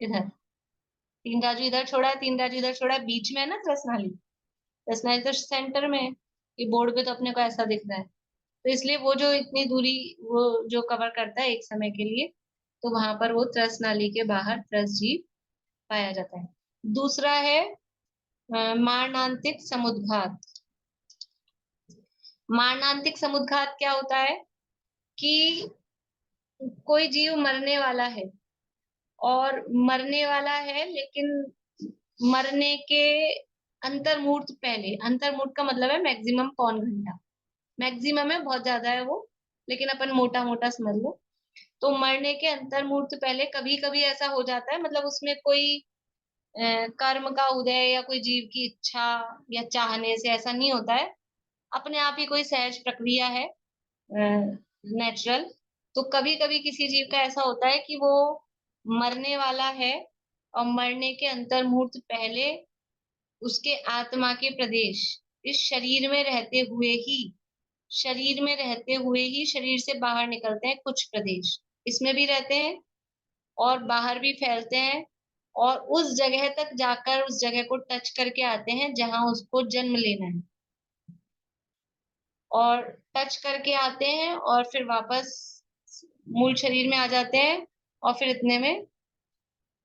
इधर, 3 राजू इधर छोड़ा है, 3 राजू इधर छोड़ा है, बीच में है ना त्रसनाली, त्रसनाली तो सेंटर में है। ये बोर्ड पे तो अपने को ऐसा दिख रहा है, तो इसलिए वो जो इतनी दूरी वो जो कवर करता है एक समय के लिए, तो वहां पर वो त्रसनाली के बाहर त्रस जीव पाया जाता है। दूसरा है मारणांतिक समुद्घात। मारणांतिक समुद्घात क्या होता है कि कोई जीव मरने वाला है, और मरने वाला है लेकिन मरने के अंतर्मुहूर्त पहले, अंतर्मुहूर्त का मतलब है मैक्सिमम पौन घंटा, मैक्सिमम है बहुत ज्यादा है वो, लेकिन अपन मोटा मोटा समझ लो। तो मरने के अंतर्मुहूर्त पहले कभी कभी ऐसा हो जाता है, मतलब उसमें कोई कर्म का उदय या कोई जीव की इच्छा या चाहने से ऐसा नहीं होता है, अपने आप ही कोई सहज प्रक्रिया है नेचुरल। तो कभी कभी किसी जीव का ऐसा होता है कि वो मरने वाला है, और मरने के अंतर्मुहूर्त पहले उसके आत्मा के प्रदेश इस शरीर में रहते हुए ही, शरीर में रहते हुए ही शरीर से बाहर निकलते हैं, कुछ प्रदेश इसमें भी रहते हैं और बाहर भी फैलते हैं, और उस जगह तक जाकर उस जगह को टच करके आते हैं जहां उसको जन्म लेना है, और टच करके आते हैं और फिर वापस मूल शरीर में आ जाते हैं, और फिर इतने में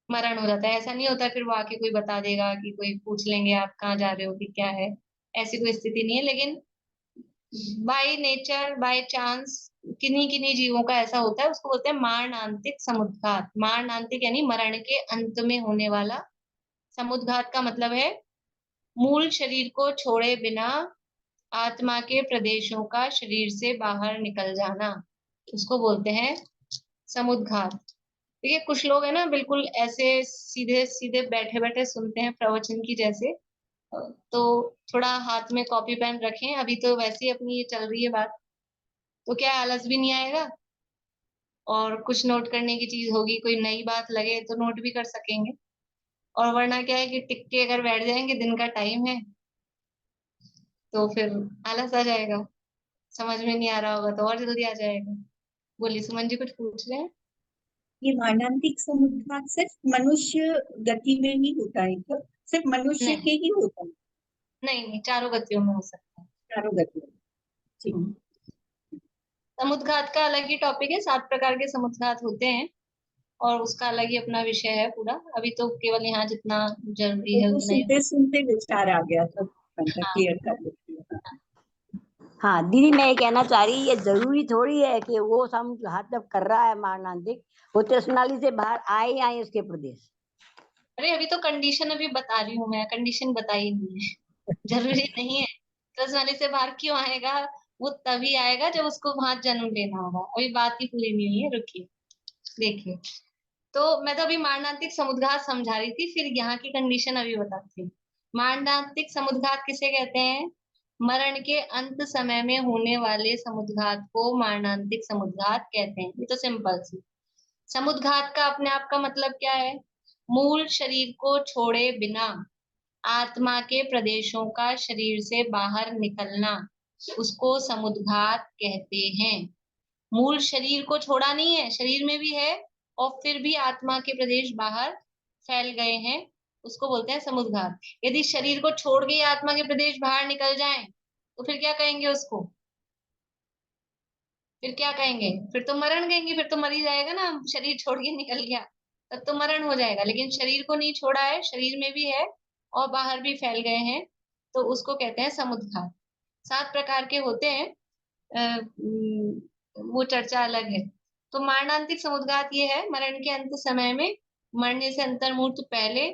मरण हो जाता है। ऐसा नहीं होता फिर वो आके कोई बता देगा कि कोई पूछ लेंगे आप कहाँ जा रहे हो कि क्या है, ऐसी कोई स्थिति नहीं है। लेकिन बाय नेचर बाय चांस किन्हीं किन्हीं जीवों का ऐसा होता है, उसको बोलते हैं मारणांतिक समुद्घात। मारणांतिक यानी मरण के अंत में होने वाला, समुद्घात का मतलब है मूल शरीर को छोड़े बिना आत्मा के प्रदेशों का शरीर से बाहर निकल जाना, उसको बोलते हैं समुद्घात। देखिए कुछ लोग है ना बिल्कुल ऐसे सीधे सीधे बैठे बैठे सुनते हैं प्रवचन की जैसे, तो थोड़ा हाथ में कॉपी पेन रखें, अभी तो वैसे ही अपनी ये चल रही है बात, तो क्या आलस भी नहीं आएगा, और कुछ नोट करने की चीज होगी, कोई नई बात लगे तो नोट भी कर सकेंगे। और वरना क्या है कि टिक के अगर बैठ जाएंगे, दिन का टाइम है, तो फिर आलस आ जाएगा, समझ में नहीं आ रहा होगा तो और जल्दी आ जाएगा। बोलिए सुमन जी, कुछ पूछ रहे हैं? ये मानवांतिक समुद्घात सिर्फ मनुष्य गति में ही होता है क्या? सिर्फ मनुष्य के ही होता है? नहीं नहीं, चारों गतियों में हो सकता है। चारों गतियों में, ठीक। समुद्घात का अलग ही टॉपिक है, 7 प्रकार के समुद्घात होते हैं, और उसका अलग ही अपना विषय है पूरा, अभी तो केवल यहाँ जितना जरूरी है तो उतना ही। सुनते सुनते विचार आ गया था, क्लियर कर देती हूँ। हाँ दीदी, मैं ये कहना चाह रही, ये जरूरी थोड़ी है कि वो समुद्घात जब कर रहा है मारणांतिक, वो तृष्णाली से बाहर आए आए उसके प्रदेश। अरे अभी तो कंडीशन अभी बता रही हूँ मैं, कंडीशन बताई नहीं है। जरूरी नहीं है, तृष्णाली से बाहर क्यों आएगा, वो तभी आएगा जब उसको वहां जन्म लेना होगा। अभी बात ही पूरी नहीं हुई है, रुकिए देखिए। तो मैं तो अभी मारणांतिक समुद्घात समझा रही थी, फिर यहाँ की कंडीशन अभी बताती हूँ। मारणांतिक समुद्घात किसे कहते हैं? मरण के अंत समय में होने वाले समुद्घात को मारणांतिक समुद्घात कहते हैं। ये तो सिंपल सी। समुद्घात का अपने आप का मतलब क्या है? मूल शरीर को छोड़े बिना आत्मा के प्रदेशों का शरीर से बाहर निकलना, उसको समुद्घात कहते हैं। मूल शरीर को छोड़ा नहीं है, शरीर में भी है और फिर भी आत्मा के प्रदेश बाहर फैल गए हैं, उसको बोलते हैं समुद्घात। यदि शरीर को छोड़ के आत्मा के प्रदेश बाहर निकल जाएं तो फिर क्या कहेंगे उसको? फिर क्या कहेंगे? फिर तो मरण कहेंगे, फिर तो मर ही जाएगा ना, शरीर छोड़ के निकल गया तब तो मरण हो जाएगा। लेकिन शरीर को नहीं छोड़ा है, शरीर में भी है और बाहर भी फैल गए हैं, तो उसको कहते हैं समुद्घात। 7 प्रकार के होते हैं, वो चर्चा अलग है। तो मरणांतिक समुद्घात ये है, मरण के अंत समय में, मरने से अंतर्मुहूर्त पहले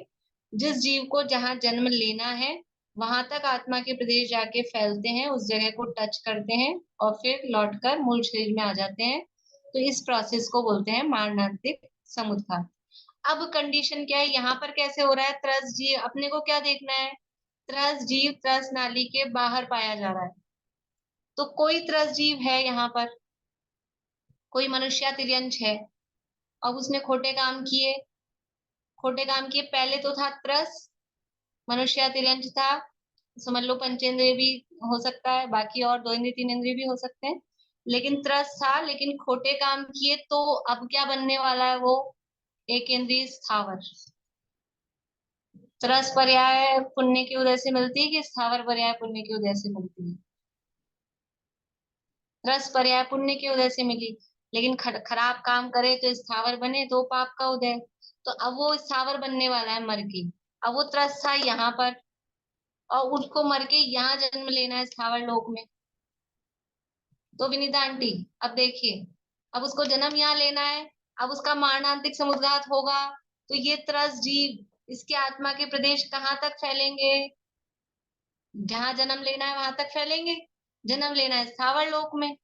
जिस जीव को जहां जन्म लेना है वहां तक आत्मा के प्रदेश जाके फैलते हैं, उस जगह को टच करते हैं और फिर लौटकर मूल शरीर में आ जाते हैं। तो इस प्रोसेस को बोलते हैं मरणांतिक समुद्घात। अब कंडीशन क्या है, यहाँ पर कैसे हो रहा है? त्रस जीव, अपने को क्या देखना है? त्रस जीव त्रस नाली के बाहर पाया जा रहा है। तो कोई त्रस जीव है यहाँ पर, कोई मनुष्य तिर्यंच है, अब उसने खोटे काम किए, पहले तो था त्रस, मनुष्य तिर्यंच था, समझ लो पंचेंद्रिय भी हो सकता है, बाकी और 2 इंद्रिय 3 इंद्रिय भी हो सकते हैं, लेकिन त्रस था, लेकिन खोटे काम किए, तो अब क्या बनने वाला है वो? एक इंद्रिय स्थावर। त्रस पर्याय पुण्य के उदय से मिलती है कि स्थावर पर्याय पुण्य के उदय से मिलती है? त्रस पर्याय पुण्य के उदय से मिली, लेकिन खराब काम करे तो स्थावर बने तो पाप का उदय। तो अब वो स्थावर बनने वाला है मर के। अब वो त्रस था यहाँ पर और उसको मर के यहाँ जन्म लेना है स्थावर लोक में। तो विनीता आंटी अब देखिए, अब उसको जन्म यहाँ लेना है, अब उसका मरणांतिक समुद्घात होगा, तो ये त्रस जीव इसके आत्मा के प्रदेश कहाँ तक फैलेंगे? जहां जन्म लेना है वहां तक फैलेंगे। जन्म लेना है स्थावर लोक में,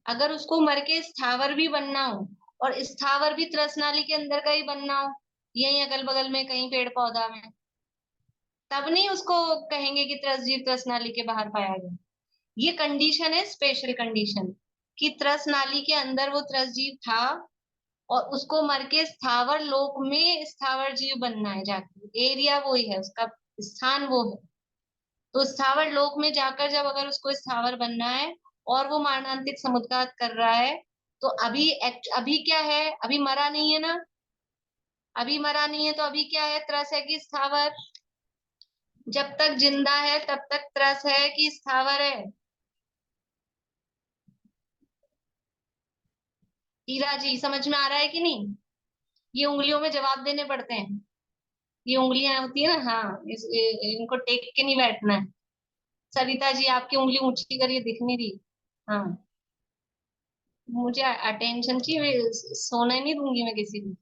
अगर उसको मर के स्थावर भी बनना हो और स्थावर भी त्रस नाली के अंदर का ही बनना हो, यही अगल बगल में कहीं पेड़ पौधा में, तब नहीं उसको कहेंगे कि त्रस जीव त्रस नाली के बाहर पाया गया। ये कंडीशन है, स्पेशल कंडीशन, कि त्रस नाली के अंदर वो त्रस जीव था और उसको मर के स्थावर लोक में स्थावर जीव बनना है जाके, एरिया वो ही है, उसका स्थान वो है। तो स्थावर लोक में जाकर जब अगर उसको स्थावर बनना है और वो मरणांतिक समुद्घात कर रहा है, तो अभी क्या है? अभी मरा नहीं है ना, अभी मरा नहीं है, तो अभी क्या है? त्रस है कि स्थावर? जब तक जिंदा है तब तक त्रस है कि स्थावर है? हीरा जी समझ में आ रहा है कि नहीं? ये उंगलियों में जवाब देने पड़ते हैं, ये उंगलियां होती है ना, हाँ, इनको टेक के नहीं बैठना है। सरिता जी आपकी उंगली ऊंची करिए, दिख नहीं रही। हाँ, मुझे अटेंशन चाहिए, सोने नहीं दूंगी मैं किसी को।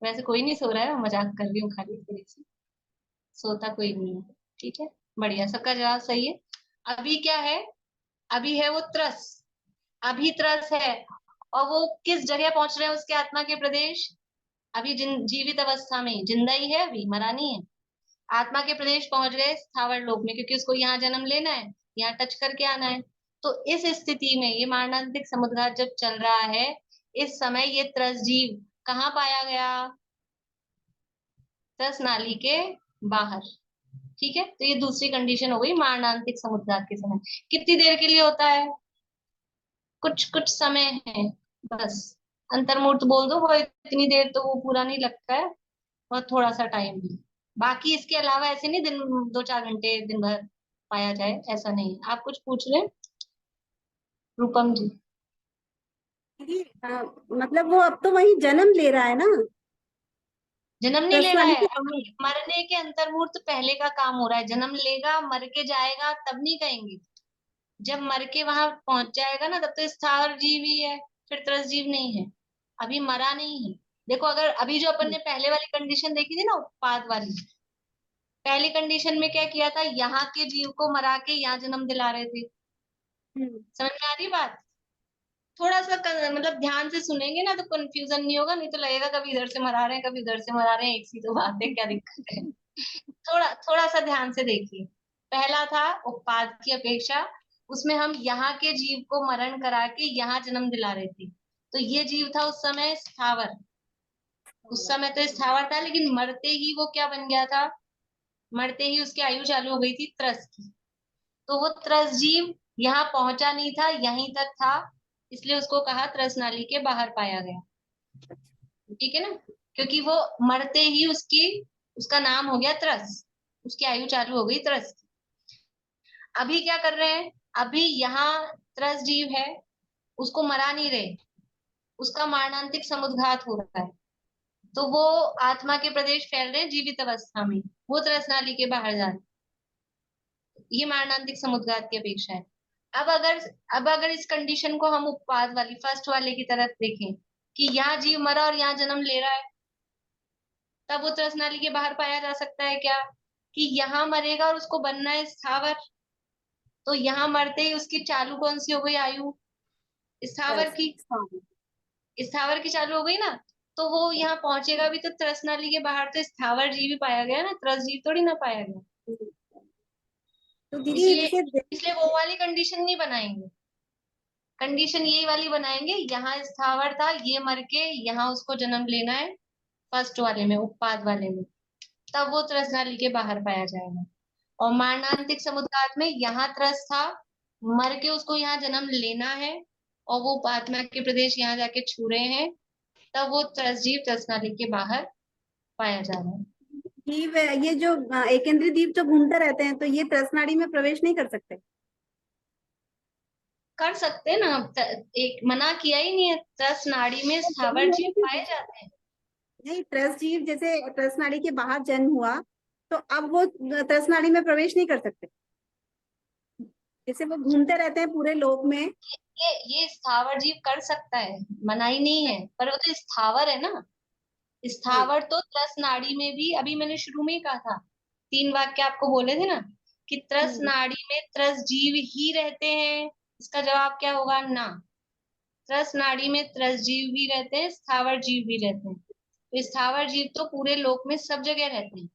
वैसे कोई नहीं सो रहा है, मजाक कर रही हूँ खाली, थोड़ी सी सोता कोई नहीं है। ठीक है, बढ़िया, सबका जवाब सही है। अभी क्या है? अभी है वो त्रस, अभी त्रस है, और वो किस जगह पहुंच रहे हैं उसके आत्मा के प्रदेश? अभी जीवित अवस्था में, जिंदा ही है, अभी मरा नहीं है। आत्मा के प्रदेश पहुंच गए स्थावर लोक में, क्योंकि उसको यहाँ जन्म लेना है, यहाँ टच करके आना है। तो इस स्थिति में ये मरणांतिक समुद्घात जब चल रहा है, इस समय ये त्रस जीव कहाँ पाया गया? त्रस नाली के बाहर। ठीक है, तो ये दूसरी कंडीशन हो गई मरणांतिक समुद्घात के समय। कितनी देर के लिए होता है? कुछ कुछ समय है बस, अंतर्मुहूर्त बोल दो, वो इतनी देर तो वो पूरा नहीं लगता है, और थोड़ा सा टाइम भी। बाकी इसके अलावा ऐसे नहीं दिन 2-4 घंटे दिन भर पाया जाए, ऐसा नहीं है। आप कुछ पूछ रहे हैं रूपम जी? मतलब वो अब तो वही जन्म ले रहा है ना, जन्म नहीं ले रहा नाली है, के अभी मरने के अंतर्मुहूर्त पहले का काम हो रहा है। जन्म लेगा, मर के जाएगा, तब नहीं कहेंगे। जब मर के वहां पहुंच जाएगा ना, तब तो स्थावर जीव ही है, फिर त्रस जीव नहीं है, अभी मरा नहीं है। देखो, अगर अभी जो अपन ने पहले वाली कंडीशन देखी थी ना, उत्पाद वाली, पहली कंडीशन में क्या किया था? यहाँ के जीव को मरा के यहाँ जन्म दिला रहे थे। समझ में आ रही बात? थोड़ा सा मतलब ध्यान से सुनेंगे ना तो कंफ्यूजन नहीं होगा, नहीं तो लगेगा कभी इधर से मरा रहे हैं, कभी उधर से मरा रहे हैं, एक सी तो बात है, क्या दिक्कत है? थोड़ा थोड़ा सा ध्यान से देखिए। पहला था उत्पाद की अपेक्षा, उसमें हम यहाँ के जीव को मरण करा के यहाँ जन्म दिला रहे थे। तो ये जीव था उस समय स्थावर, उस समय तो स्थावर था, लेकिन मरते ही वो क्या बन गया था, मरते ही उसकी आयु चालू हो गई थी त्रस की। तो वो त्रस जीव यहाँ पहुंचा नहीं था, यहीं तक था, इसलिए उसको कहा त्रस नाली के बाहर पाया गया। ठीक है ना, क्योंकि वो मरते ही उसका नाम हो गया त्रस, उसकी आयु चालू हो गई त्रस की। अभी क्या कर रहे हैं, अभी यहाँ त्रस जीव है, उसको मरा नहीं रहे, उसका मारणांतिक समुद्घात हो रहा है, तो वो आत्मा के प्रदेश फैल रहे हैं जीवित अवस्था में, वो त्रस नाली के बाहर जा रहे हैं। ये मारणांतिक समुद्घात की अपेक्षा है। अब अगर इस कंडीशन को हम उपपाद वाली फर्स्ट वाले की तरफ देखें कि यहाँ जीव मरा और यहाँ जन्म ले रहा है, तब वो त्रस नाली के बाहर पाया जा सकता है क्या, कि यहाँ मरेगा और उसको बनना है स्थावर, तो यहाँ मरते ही उसकी चालू कौन सी हो गई आयु, स्थावर की, स्थावर की चालू हो गई ना, तो वो यहाँ पहुंचेगा भी तो त्रस नाली के बाहर, तो स्थावर जीव ही पाया गया ना, त्रस जीव थोड़ी ना पाया गया। तो दीदी इसलिए जैसे इसलिए वो वाली कंडीशन नहीं बनाएंगे, कंडीशन यही वाली बनाएंगे, यहाँ स्थावर था, ये मर के यहाँ उसको जन्म लेना है फर्स्ट वाले में, उपपाद वाले में, तब वो त्रस नाली के बाहर पाया जाएगा। और मारणांतिक समुद्घात में यहाँ त्रस था, मर के उसको यहाँ जन्म लेना है, और वो आत्मा के प्रदेश यहाँ जाके छू रहे हैं, तब वो त्रस जीव त्रस नाली के बाहर पाया जा रहा है। जीव, ये जो एकेंद्रीय जीव जो घूमते रहते हैं, तो ये त्रस नाड़ी में प्रवेश नहीं कर सकते? कर सकते हैं ना, एक मना किया ही नहीं है, त्रस नाड़ी में स्थावर जीव पाए जाते हैं। नहीं, त्रस जीव जैसे त्रस नाड़ी के बाहर जन्म हुआ, तो अब वो त्रस नाड़ी में प्रवेश नहीं कर सकते, जैसे वो घूमते रहते हैं पूरे लोक में। ये स्थावर जीव कर सकता है, मनाही नहीं है, पर वो तो स्थावर है ना, स्थावर तो त्रस नाड़ी में भी, अभी मैंने शुरू में ही कहा था, 3 वाक्य आपको बोले थे ना, कि त्रस नाड़ी में त्रस जीव ही रहते हैं, इसका जवाब क्या होगा, ना। त्रस नाड़ी में त्रस जीव भी रहते हैं, स्थावर जीव भी रहते हैं, तो स्थावर जीव तो पूरे लोक में सब जगह रहते हैं।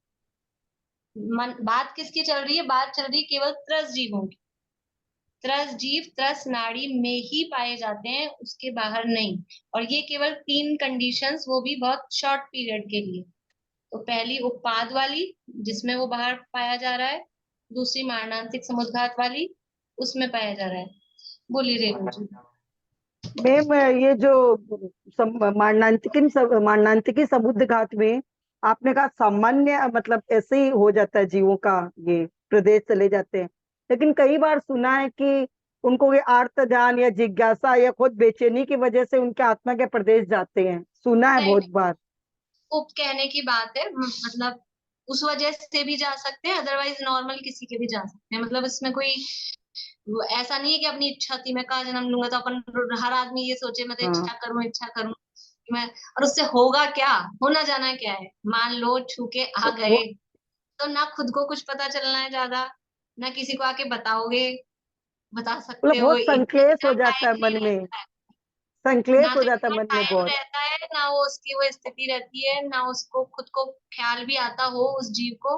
बात किसकी चल रही है, बात चल रही है केवल त्रस जीवों की। त्रस जीव त्रस नाड़ी में ही पाए जाते हैं, उसके बाहर नहीं, और ये केवल 3 कंडीशंस, वो भी बहुत शॉर्ट पीरियड के लिए। तो पहली उपपाद वाली, जिसमें वो बाहर पाया जा रहा है, दूसरी मारणांतिक समुद्घात वाली, उसमें पाया जा रहा है। बोलिए रेणु जी। मैम, ये जो मारणांतिकी समुद्घात में आपने कहा सामान्य, मतलब ऐसे ही हो जाता है जीवों का, ये प्रदेश चले जाते हैं, लेकिन कई बार सुना है कि उनको ये आर्त ध्यान या जिज्ञासा या खुद बेचैनी की वजह से उनके आत्मा के प्रदेश जाते हैं, सुना है बहुत बार। उप कहने की बात है, मतलब उस वजह से भी जा सकते हैं, अदरवाइज नॉर्मल किसी के भी जा सकते हैं, मतलब इसमें कोई ऐसा नहीं है कि अपनी इच्छा थी मैं कहाँ जन्म लूंगा, तो अपन हर आदमी ये सोचे मैं तो इच्छा करूं मैं, और उससे होगा क्या, होना जाना क्या है, मान लो छू के आ गए, तो ना खुद को कुछ पता चलना है ज्यादा, ना किसी को आके बता सकते हो, बहुत संक्लेश हो जाता है मन में, संक्लेश हो जाता है मन में बहुत रहता है, ना वो उसकी वो स्थिति रहती है, ना उसको खुद को ख्याल भी आता हो उस जीव को,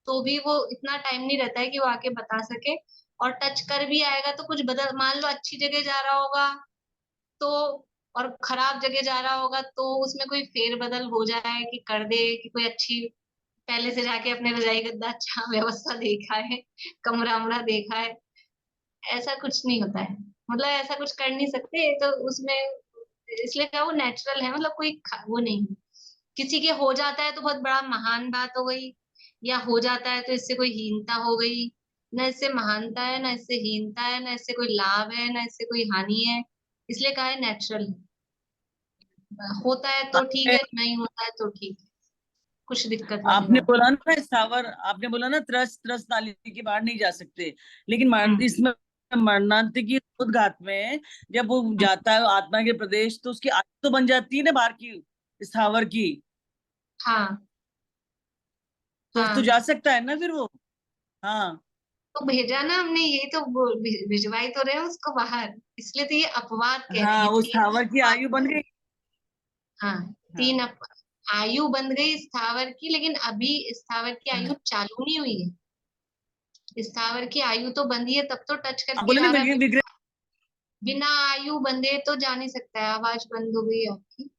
तो भी वो इतना टाइम नहीं रहता है कि वो आके बता सके, और टच कर भी आएगा तो कुछ बदल, मान लो अच्छी जगह जा रहा होगा तो, और खराब जगह जा रहा होगा तो उसमें कोई फेर बदल हो जाए कि कर दे, कि कोई अच्छी पहले से जाके अपने रजाई गद्दा अच्छा व्यवस्था देखा है, कमरा वमरा देखा है, ऐसा कुछ नहीं होता है, मतलब ऐसा कुछ कर नहीं सकते, तो उसमें इसलिए क्या वो नेचुरल है, मतलब कोई वो नहीं, किसी के हो जाता है तो बहुत बड़ा महान बात हो गई, या हो जाता है तो इससे कोई हीनता हो गई, ना इससे महानता है, ना इससे हीनता है, ना इससे कोई लाभ है, ना इससे कोई हानि है, इसलिए कहा है नेचुरल, होता है तो ठीक है, नहीं होता है तो ठीक है, कुछ दिक्कत वाली आपने बात बोला ना स्थावर, आपने बोला ना त्रस नाली के बाहर नहीं जा सकते, लेकिन इसमें मरणांतिकी उद्घात में जब वो जाता है आत्मा के प्रदेश, तो उसकी आयु तो बन जाती है ना बाहर की, स्थावर की। हाँ, तो जा सकता है ना फिर वो। हाँ, तो भेजा ना हमने, यही तो भिजवाई तो रहे हैं उसको बाहर, इसलिए तो ये अपवाद कह रहे हैं, हाँ, उस स्थावर की आयु बन गई। हाँ, 3 आयु बन गई स्थावर की, लेकिन अभी स्थावर की आयु चालू नहीं हुई है, स्थावर की आयु तो बंदी है, तब तो टच करके आ रहा है, बिना आयु बंधे तो जा नहीं सकता है। आवाज बंद हो गई आपकी।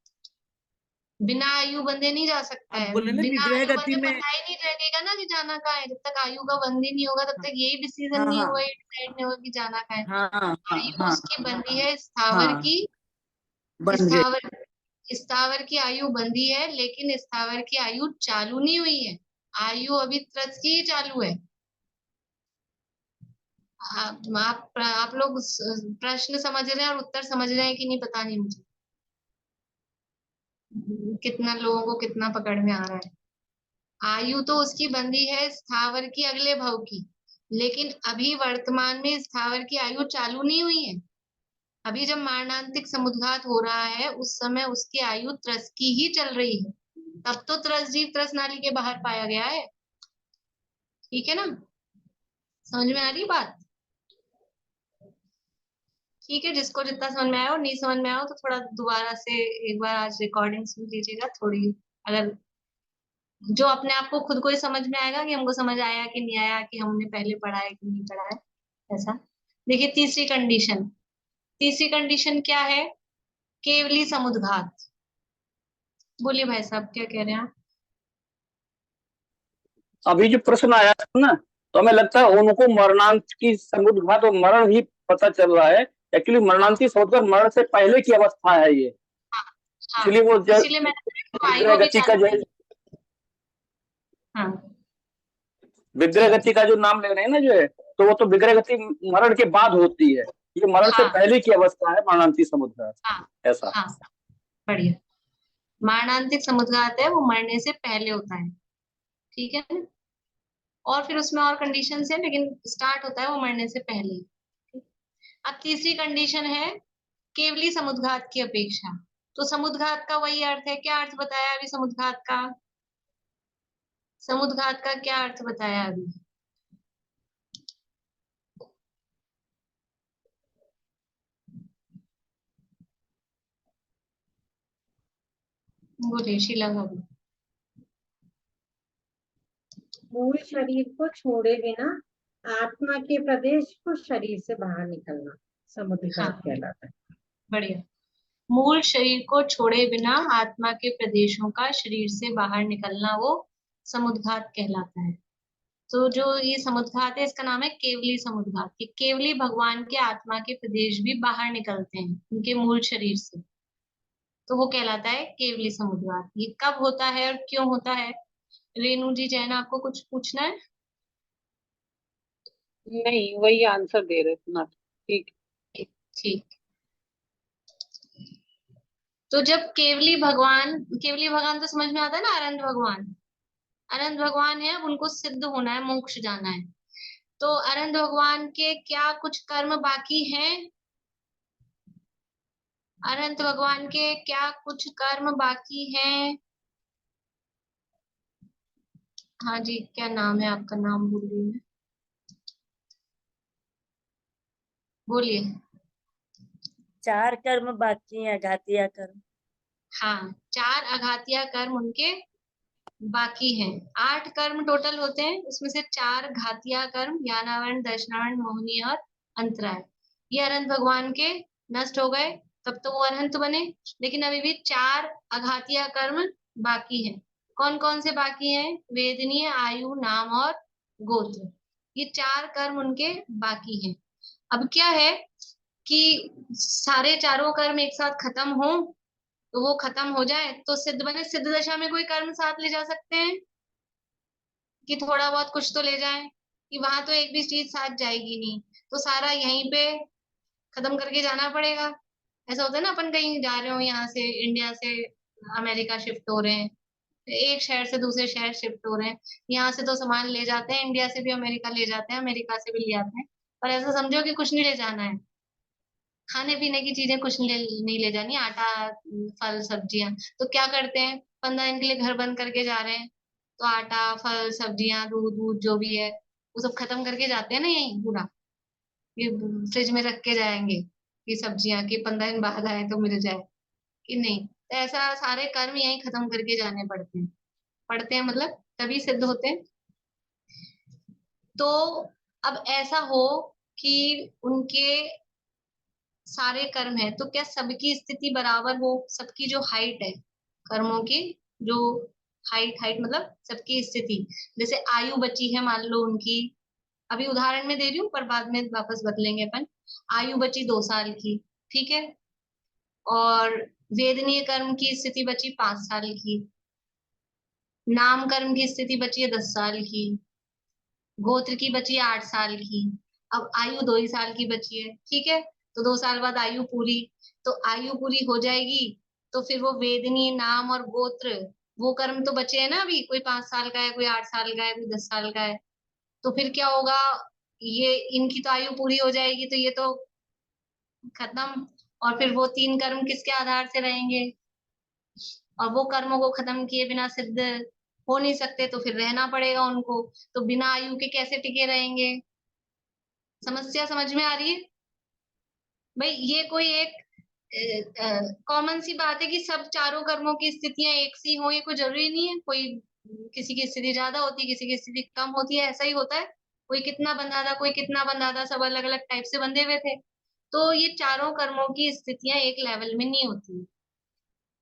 बिना आयु बंधे नहीं जा सकता अब है। बोले ना बिना विग्रह आयु गति बंधे में। पता ही नहीं लगेगा ना कि जाना कहाँ है। जब तक आयु का बंध ही नहीं होगा तब तक यही डिसीजन हाँ नहीं हाँ होगा, ये डिसाइड नहीं होगा कि जाना कहाँ है। हाँ हाँ आयु हाँ उसकी बंधी है स्थावर हाँ की। बन गए। स्थावर स्थावर की आयु बंधी है, लेकिन स्थावर की आयु चालू नहीं हुई है। आयु अभी त्रस की ही चालू है। आप लोग प्रश्न समझ रहे हैं और उत्तर समझ रहे हैं कि नहीं पता नहीं मुझे। कितना लोगों को कितना पकड़ में आ रहा है। आयु तो उसकी बंधी है स्थावर की अगले भव की, लेकिन अभी वर्तमान में स्थावर की आयु चालू नहीं हुई है। अभी जब मारणांतिक समुद्घात हो रहा है उस समय उसकी आयु त्रस की ही चल रही है। तब तो त्रस जीव त्रस नाली के बाहर पाया गया है। ठीक है ना, समझ में आ रही बात? ठीक है, जिसको जितना समझ में आया और नहीं समझ में आया तो थोड़ा दोबारा से एक बार आज रिकॉर्डिंग सुन लीजिएगा थोड़ी। अगर जो अपने आप को खुद को ही समझ में आएगा कि हमको समझ आया कि नहीं आया, कि हमने पहले पढ़ा है कि नहीं पढ़ा है, ऐसा। देखिए तीसरी कंडीशन। तीसरी कंडीशन क्या है? केवली समुद्घात। बोलिए भाई साहब, क्या कह रहे हैं आप? अभी जो प्रश्न आया था ना, तो हमें लगता है उनको मरणांत की समुद्घात और मरण ही पता चल रहा है। एक्चुअली मरणांती समुद्घात मरण से पहले की अवस्था है ये। हाँ, इसलिए वो इसीलिए मैंने आयु विग्रह अभी गति का चालू जो नहीं। हाँ विग्रह गति का जो नाम ले रहे हैं ना जो है, तो वो तो विग्रह गति मरण के बाद होती है। ये मरण से हाँ पहले की अवस्था है मरणांती समुद्घात, हाँ ऐसा। हाँ, बढ़िया। मरणांतिक समुद्घात है वो मरने से पहले होता है। ठीक है ना? और फिर उसमें और कंडीशंस है, लेकिन स्टार्ट होता है वो मरने से पहले। अब तीसरी कंडीशन है केवली समुद्घात की अपेक्षा। तो समुद्घात का वही अर्थ है, क्या अर्थ बताया अभी समुद्घात का? समुद्घात का क्या अर्थ बताया अभी? बोलिए शीला भाभी। मूल शरीर को छोड़े बिना आत्मा के प्रदेश को शरीर से बाहर निकलना समुद्घात कहलाता है। बढ़िया। मूल शरीर को छोड़े बिना आत्मा के प्रदेशों का शरीर से बाहर निकलना वो समुद्घात कहलाता है। तो जो ये समुद्घात है इसका नाम है केवली समुद्घात। ये केवली भगवान के आत्मा के प्रदेश भी बाहर निकलते हैं उनके मूल शरीर से, तो वो कहलाता है केवली समुद्घात। ये कब होता है और क्यों होता है? रेणु जी जैन, आपको कुछ पूछना है? नहीं, वही आंसर दे रहे थे ना। ठीक ठीक। तो जब केवली भगवान तो समझ में आता है ना, अनंत भगवान। अनंत भगवान है, अब उनको सिद्ध होना है, मोक्ष जाना है। तो अनंत भगवान के क्या कुछ कर्म बाकी हैं? अनंत भगवान के क्या कुछ कर्म बाकी हैं? हाँ जी, क्या नाम है आपका? नाम भूल गई मैं। बोलिए। 4 कर्म बाकी हैं, घातिया कर्म। हाँ, 4 अघातिया कर्म उनके बाकी हैं। 8 कर्म टोटल होते हैं, उसमें से 4 घातिया कर्म, ज्ञानावरण, दर्शनावरण, मोहिनी और अंतराय। ये अनंत भगवान के नष्ट हो गए, तब तो वो अनंत बने। लेकिन अभी भी 4 अघातिया कर्म बाकी हैं। कौन कौन से बाकी हैं? वेदनीय, आयु, नाम और गोत्र। ये 4 कर्म उनके बाकी हैं। अब क्या है कि सारे चारों कर्म एक साथ खत्म हो, तो वो खत्म हो जाए तो सिद्ध बने। सिद्ध दशा में कोई कर्म साथ ले जा सकते हैं कि थोड़ा बहुत कुछ तो ले जाए? कि वहां तो एक भी चीज साथ जाएगी नहीं, तो सारा यहीं पे खत्म करके जाना पड़ेगा। ऐसा होता है ना, अपन कहीं जा रहे हो, यहाँ से इंडिया से अमेरिका शिफ्ट हो रहे हैं, एक शहर से दूसरे शहर शिफ्ट हो रहे हैं, यहाँ से तो सामान ले जाते हैं, इंडिया से भी अमेरिका ले जाते हैं, अमेरिका से भी ले आते हैं, पर ऐसा समझो कि कुछ नहीं ले जाना है। खाने पीने की चीजें कुछ नहीं ले जानी, आटा, फल, सब्जियां। तो क्या करते हैं, 15 दिन के लिए घर बंद करके जा रहे हैं, तो आटा, फल, सब्जियां, दूध वूध जो भी है वो सब खत्म करके जाते हैं ना यहीं पूरा। ये फ्रिज में रख के जाएंगे ये सब्जियां, कि 15 दिन बाद आए तो मिल जाए, कि नहीं? तो ऐसा सारे कर्म यहीं खत्म करके जाने पड़ते हैं, मतलब तभी सिद्ध होते हैं। तो अब ऐसा हो कि उनके सारे कर्म है, तो क्या सबकी स्थिति बराबर हो, सबकी जो हाइट है कर्मों की, जो हाइट मतलब सबकी स्थिति, जैसे आयु बची है मान लो उनकी, अभी उदाहरण में दे रही हूँ पर बाद में वापस बदलेंगे अपन, आयु बची 2 साल की, ठीक है, और वेदनीय कर्म की स्थिति बची 5 साल की, नाम कर्म की स्थिति बची है 10 साल की, गोत्र की बची है 8 साल की, अब आयु 2 ही साल की बची है, ठीक है, तो 2 साल बाद आयु पूरी, तो आयु पूरी हो जाएगी, तो फिर वो वेदनीय नाम और गोत्र वो कर्म तो बचे हैं ना, अभी कोई 5 साल का है, कोई 8 साल का है, कोई 10 साल का है, तो फिर क्या होगा, ये इनकी तो आयु पूरी हो जाएगी, तो ये तो खत्म, और फिर वो 3 कर्म किसके आधार से रहेंगे, और वो कर्मों को खत्म किए बिना सिद्ध हो नहीं सकते, तो फिर रहना पड़ेगा उनको, तो बिना आयु के कैसे टिके रहेंगे। समस्या समझ में आ रही है भाई? ये कोई एक कॉमन सी बात है कि सब चारों कर्मों की स्थितियां एक सी हो, ये कोई जरूरी नहीं है, कोई किसी की स्थिति ज्यादा होती है, किसी की स्थिति कम होती है, ऐसा ही होता है, कोई कितना बंधा था, कोई कितना बंधा था, सब अलग अलग टाइप से बंधे हुए थे, तो ये चारों कर्मों की स्थितियां एक लेवल में नहीं होती।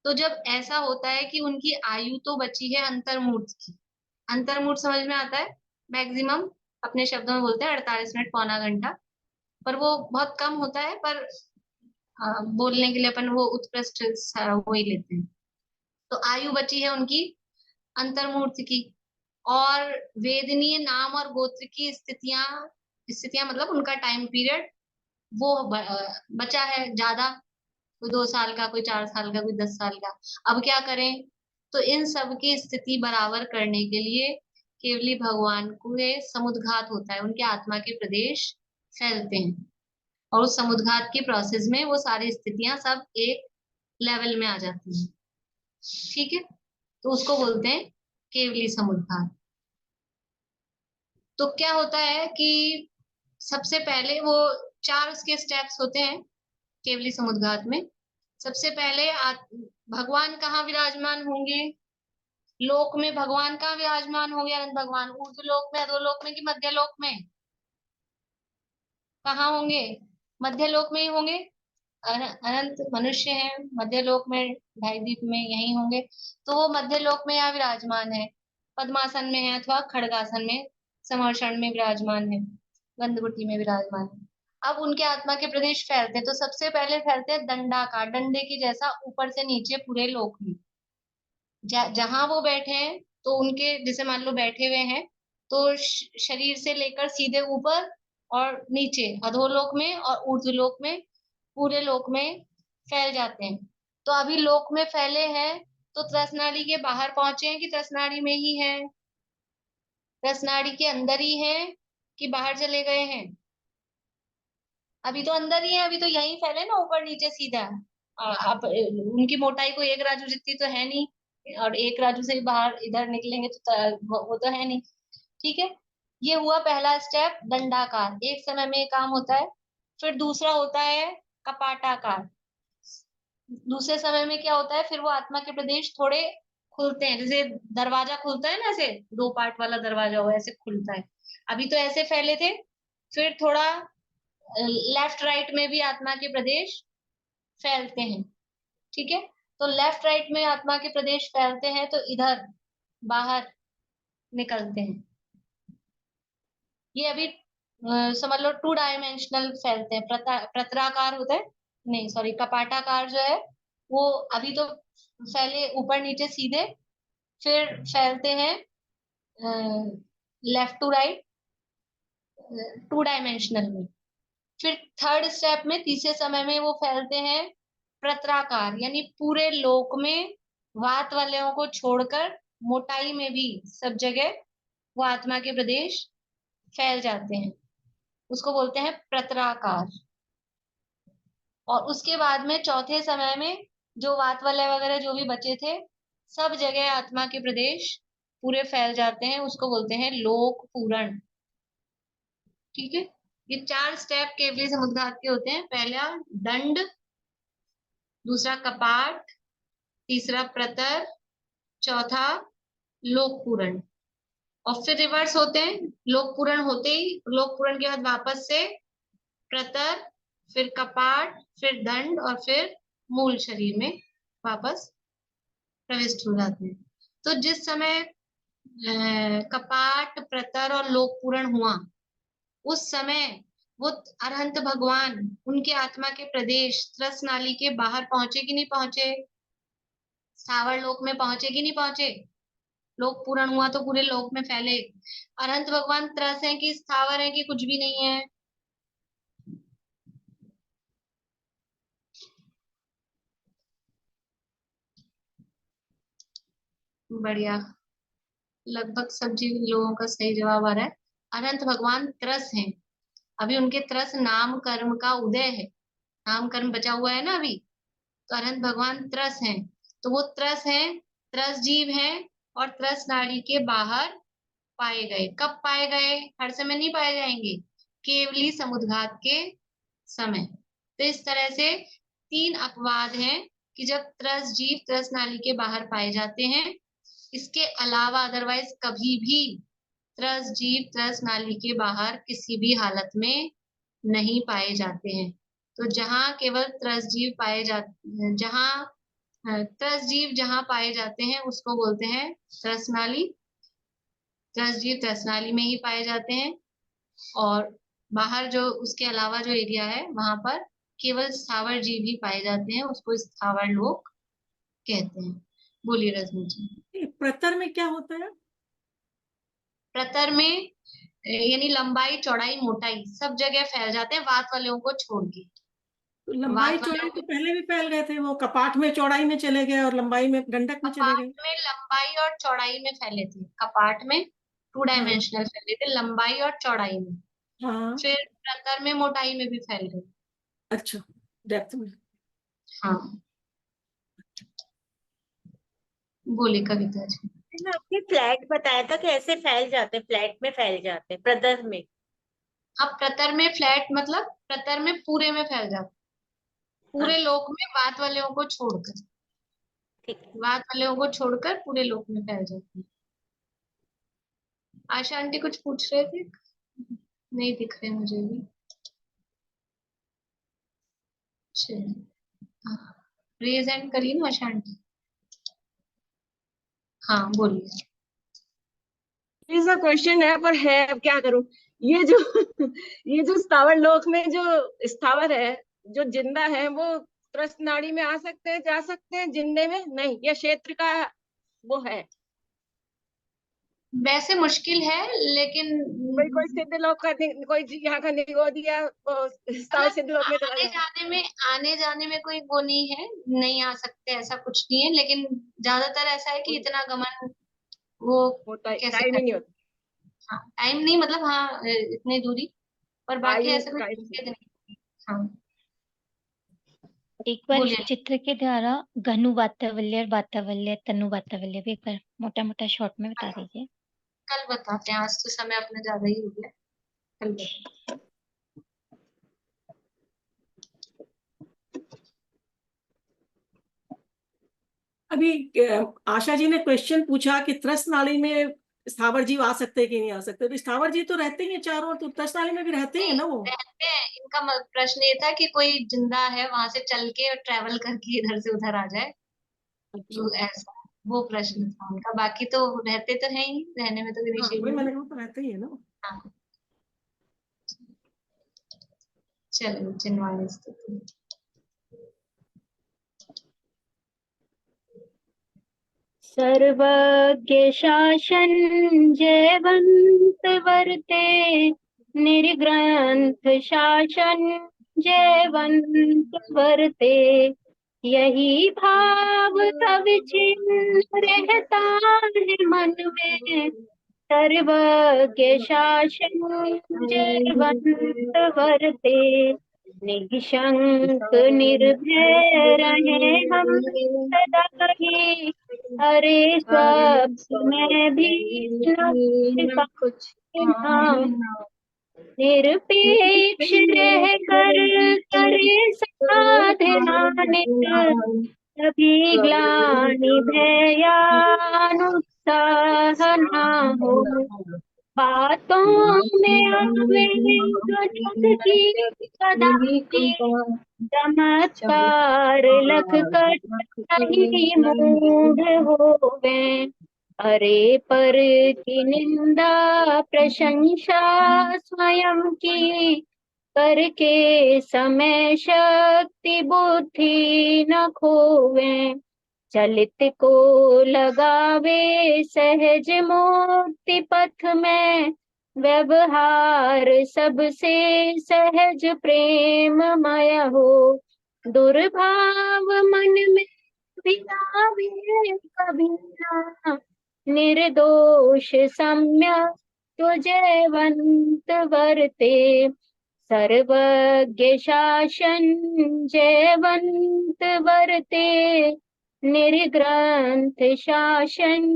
तो जब ऐसा होता है कि उनकी आयु तो बची है अंतर्मूर्त की, अंतर्मूर्त समझ में आता है, मैक्सिमम अपने शब्दों में बोलते हैं 48 मिनट पौना घंटा, पर वो बहुत कम होता है, पर बोलने के लिए अपन वो उत्कृष्ट वो ही लेते हैं। तो आयु बची है उनकी अंतर्मूर्त की, और वेदनीय नाम और गोत्र की स्थितियां मतलब उनका टाइम पीरियड वो बचा है ज्यादा, कोई 2 साल का, कोई 4 साल का, कोई 10 साल का। अब क्या करें, तो इन सब की स्थिति बराबर करने के लिए केवली भगवान को ये समुद्घात होता है, उनके आत्मा के प्रदेश फैलते हैं, और उस समुद्घात के प्रोसेस में वो सारी स्थितियां सब एक लेवल में आ जाती हैं, ठीक है, तो उसको बोलते हैं केवली समुद्घात। तो क्या होता है कि सबसे पहले वो 4 उसके स्टेप्स होते हैं केवली समुद्घात में। सबसे पहले भगवान कहाँ विराजमान होंगे, लोक में भगवान कहाँ विराजमान होंगे, अनंत भगवान ऊर्ध्व लोक में, अधोलोक में कि मध्य लोक में, कहाँ होंगे, मध्य लोक में ही होंगे, अनंत मनुष्य है मध्य लोक में, ढाईदीप में यही होंगे, तो वो मध्य लोक में यहाँ विराजमान है, पद्मासन में है अथवा खड़गासन में, समर्षण में विराजमान है, गंधकुटी में विराजमान है। अब उनके आत्मा के प्रदेश फैलते हैं, तो सबसे पहले फैलते हैं दंडाकार, डंडे की जैसा ऊपर से नीचे पूरे लोक में, जहां वो बैठे हैं, तो उनके जैसे मान लो बैठे हुए हैं, तो शरीर से लेकर सीधे ऊपर और नीचे अधोलोक में और ऊर्ध्वलोक में, पूरे लोक में फैल जाते हैं। तो अभी लोक में फैले हैं, तो त्रसनाड़ी के बाहर पहुंचे हैं कि त्रसनाड़ी में ही है, त्रसनाड़ी के अंदर ही है कि बाहर चले गए हैं, अभी तो अंदर ही है, अभी तो यहीं फैले ना ऊपर नीचे सीधा। अब उनकी मोटाई को 1 राजू जितनी तो है नहीं, और 1 राजू से बाहर इधर निकलेंगे तो वो तो है नहीं, ठीक है। ये हुआ पहला स्टेप दंडाकार, एक समय में काम होता है। फिर दूसरा होता है कपाटाकार, दूसरे समय में क्या होता है, फिर वो आत्मा के प्रदेश थोड़े खुलते हैं, जैसे दरवाजा खुलता है ना, ऐसे 2 पार्ट वाला दरवाजा हो ऐसे खुलता है, अभी तो ऐसे फैले थे। फिर थोड़ा लेफ्ट राइट में भी आत्मा के प्रदेश फैलते हैं, ठीक है, तो लेफ्ट राइट में आत्मा के प्रदेश फैलते हैं, तो इधर बाहर निकलते हैं। ये अभी समझ लो 2 डायमेंशनल फैलते हैं, प्रत्राकार होता है, नहीं सॉरी कपाटाकार जो है वो अभी तो फैले ऊपर नीचे सीधे, फिर फैलते हैं लेफ्ट टू राइट 2 डायमेंशनल में। फिर थर्ड स्टेप में तीसरे समय में वो फैलते हैं प्रत्राकार, यानी पूरे लोक में वात वालों को छोड़कर मोटाई में भी सब जगह वो आत्मा के प्रदेश फैल जाते हैं, उसको बोलते हैं प्रत्राकार। और उसके बाद में चौथे समय में जो वात वाले वगैरह जो भी बचे थे, सब जगह आत्मा के प्रदेश पूरे फैल जाते हैं, उसको बोलते हैं लोक पूरण, ठीक है। ये 4 स्टेप केवली समुद्घात के होते हैं, पहला दंड, दूसरा कपाट, तीसरा प्रतर, चौथा लोक पूरण, और फिर रिवर्स होते हैं, लोक पूरण होते ही लोक पूरण के बाद वापस से प्रतर, फिर कपाट, फिर दंड और फिर मूल शरीर में वापस प्रविष्ट हो जाते हैं। तो जिस समय कपाट, प्रतर और लोक पूर्ण हुआ, उस समय वो अरहंत भगवान उनके आत्मा के प्रदेश त्रस नाली के बाहर पहुंचे कि नहीं पहुंचे? स्थावर लोक में पहुंचे कि नहीं पहुंचे? लोक पूर्ण हुआ तो पूरे लोक में फैले। अरहंत भगवान त्रस है कि स्थावर है कि कुछ भी नहीं है? बढ़िया, लगभग सब जीव लोगों का सही जवाब आ रहा है। अनंत भगवान त्रस हैं। अभी उनके त्रस नाम कर्म का उदय है, नाम कर्म बचा हुआ है ना अभी, तो अनंत भगवान त्रस हैं। तो वो त्रस हैं, त्रस जीव हैं और त्रस नाड़ी के बाहर पाए गए। कब पाए गए? हर समय नहीं पाए जाएंगे, केवली समुद्घात के समय। तो इस तरह से 3 अपवाद हैं कि जब त्रस जीव त्रस नाली के बाहर पाए जाते हैं। इसके अलावा अदरवाइज कभी भी त्रस जीव त्रस नाली के बाहर किसी भी हालत में नहीं पाए जाते हैं। तो जहां केवल त्रस जीव पाए जाते, त्रस जीव जहां पाए जाते हैं उसको बोलते हैं त्रस नाली। त्रस जीव त्रस नाली में ही पाए जाते हैं और बाहर जो उसके अलावा जो एरिया है वहां पर केवल स्थावर जीव ही पाए जाते हैं, उसको स्थावर लोक कहते हैं। बोलिए रजनी जी। प्रतर में क्या होता है? प्रतर में यानी लंबाई, चौड़ाई, मोटाई सब जगह फैल जाते हैं वात वालों को छोड़ के। तो लंबाई चौड़ाई तो पहले भी फैल गए थे, वो कपाट में चौड़ाई में चले गए और लंबाई में गंडक में चले गए। कपाट में लंबाई और चौड़ाई में फैले थे, कपाट में 2 डायमेंशनल फैले थे, लंबाई और चौड़ाई में। हाँ। फिर प्रतर में मोटाई में भी फैल गए। अच्छा, डेप्थ में। हाँ, बोले कविता जी। आपने फ्लैट बताया था कि ऐसे फैल जाते, फ्लैट में फैल जाते, प्रतर में। अब प्रतर में फ्लैट मतलब प्रतर में पूरे में फैल जाते, पूरे लोक में वात वालों को छोड़कर। वात वालों को छोड़कर पूरे लोक में फैल जाते हैं। आशा आंटी कुछ पूछ रहे थे? नहीं दिख रहे मुझे भी। रेज हैंड करिए ना आशा आंटी। हाँ बोलिए। ऐसा क्वेश्चन है पर है, अब क्या करूं। ये जो स्थावर लोक में जो स्थावर है, जो जिंदा है, वो त्रस नाड़ी में आ सकते हैं, जा सकते हैं, जिंदे में नहीं, यह क्षेत्र का वो है। वैसे मुश्किल है लेकिन कोई सिद्ध लोक का कोई यहाँ का निगोदिया स्थावर सिद्ध लोक में आने जाने में कोई वो नहीं है, नहीं आ सकते ऐसा कुछ नहीं है, लेकिन ज्यादातर ऐसा है कि इतना गमन वो कैसे टाइम ही नहीं होता। हाँ, टाइम नहीं मतलब हाँ इतनी दूरी, पर बाकी ऐसा कुछ नहीं। हाँ एक बार इस चित्र के द्वारा घनु वातावल्य और वातावल्य, तनु वातावल्य भी एक बार मोटा मोटा शॉर्ट में बता दीजिए। कल बताते हैं, आज तो समय अपना ज्यादा ही हो गया, कल बताते हैं। अभी आशा जी ने क्वेश्चन पूछा कि त्रस नाली में स्थावर जीव आ सकते हैं कि नहीं आ सकते। तो स्थावर जीव तो रहते ही हैं चारों ओर, तो त्रस नाली में भी रहते हैं ना वो। रहते हैं। इनका प्रश्न ये था कि कोई जिंदा है वहां से चल के ट्रेवल करके इधर से उधर आ जाए, तो ऐसा वो प्रश्न था उनका। बाकी तो रहते तो है ही, रहने में तो कोई विषय नहीं। मैंने कहा तो रहते ही है ना। हाँ चलो चिन्वाणी स्तुति। सर्वज्ञ शासन जयवंत वर्ते, निर्ग्रंथ शासन जयवंत वर्ते, यही भाव तब छिन्न रहता है मन में, सर्वज्ञ शासन जयवंत वर्ते, निशंक निर्भय रहे हम सदा ही, अरे सब में भी न कुछ निरपेक्ष रह कर करे साधनानित, तभी ग्लानि भयानुत्साह न हो, बातों में आवे जो जग की कदापि चमत्कार लख कर नहीं मूढ़ होवे। अरे पर की निंदा प्रशंसा स्वयं की, करके समय शक्ति बुद्धि न खोवे। चलित को लगावे सहज मुक्ति पथ में, व्यवहार सबसे सहज प्रेममय हो। दुर्भाव मन में विलावे कभी ना, निर्दोष सम्यक तो जयवंत वर्ते। सर्वज्ञ शासन जयवंत वर्ते, निर्ग्रंथ शासन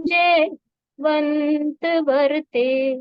जयवंत वर्ते।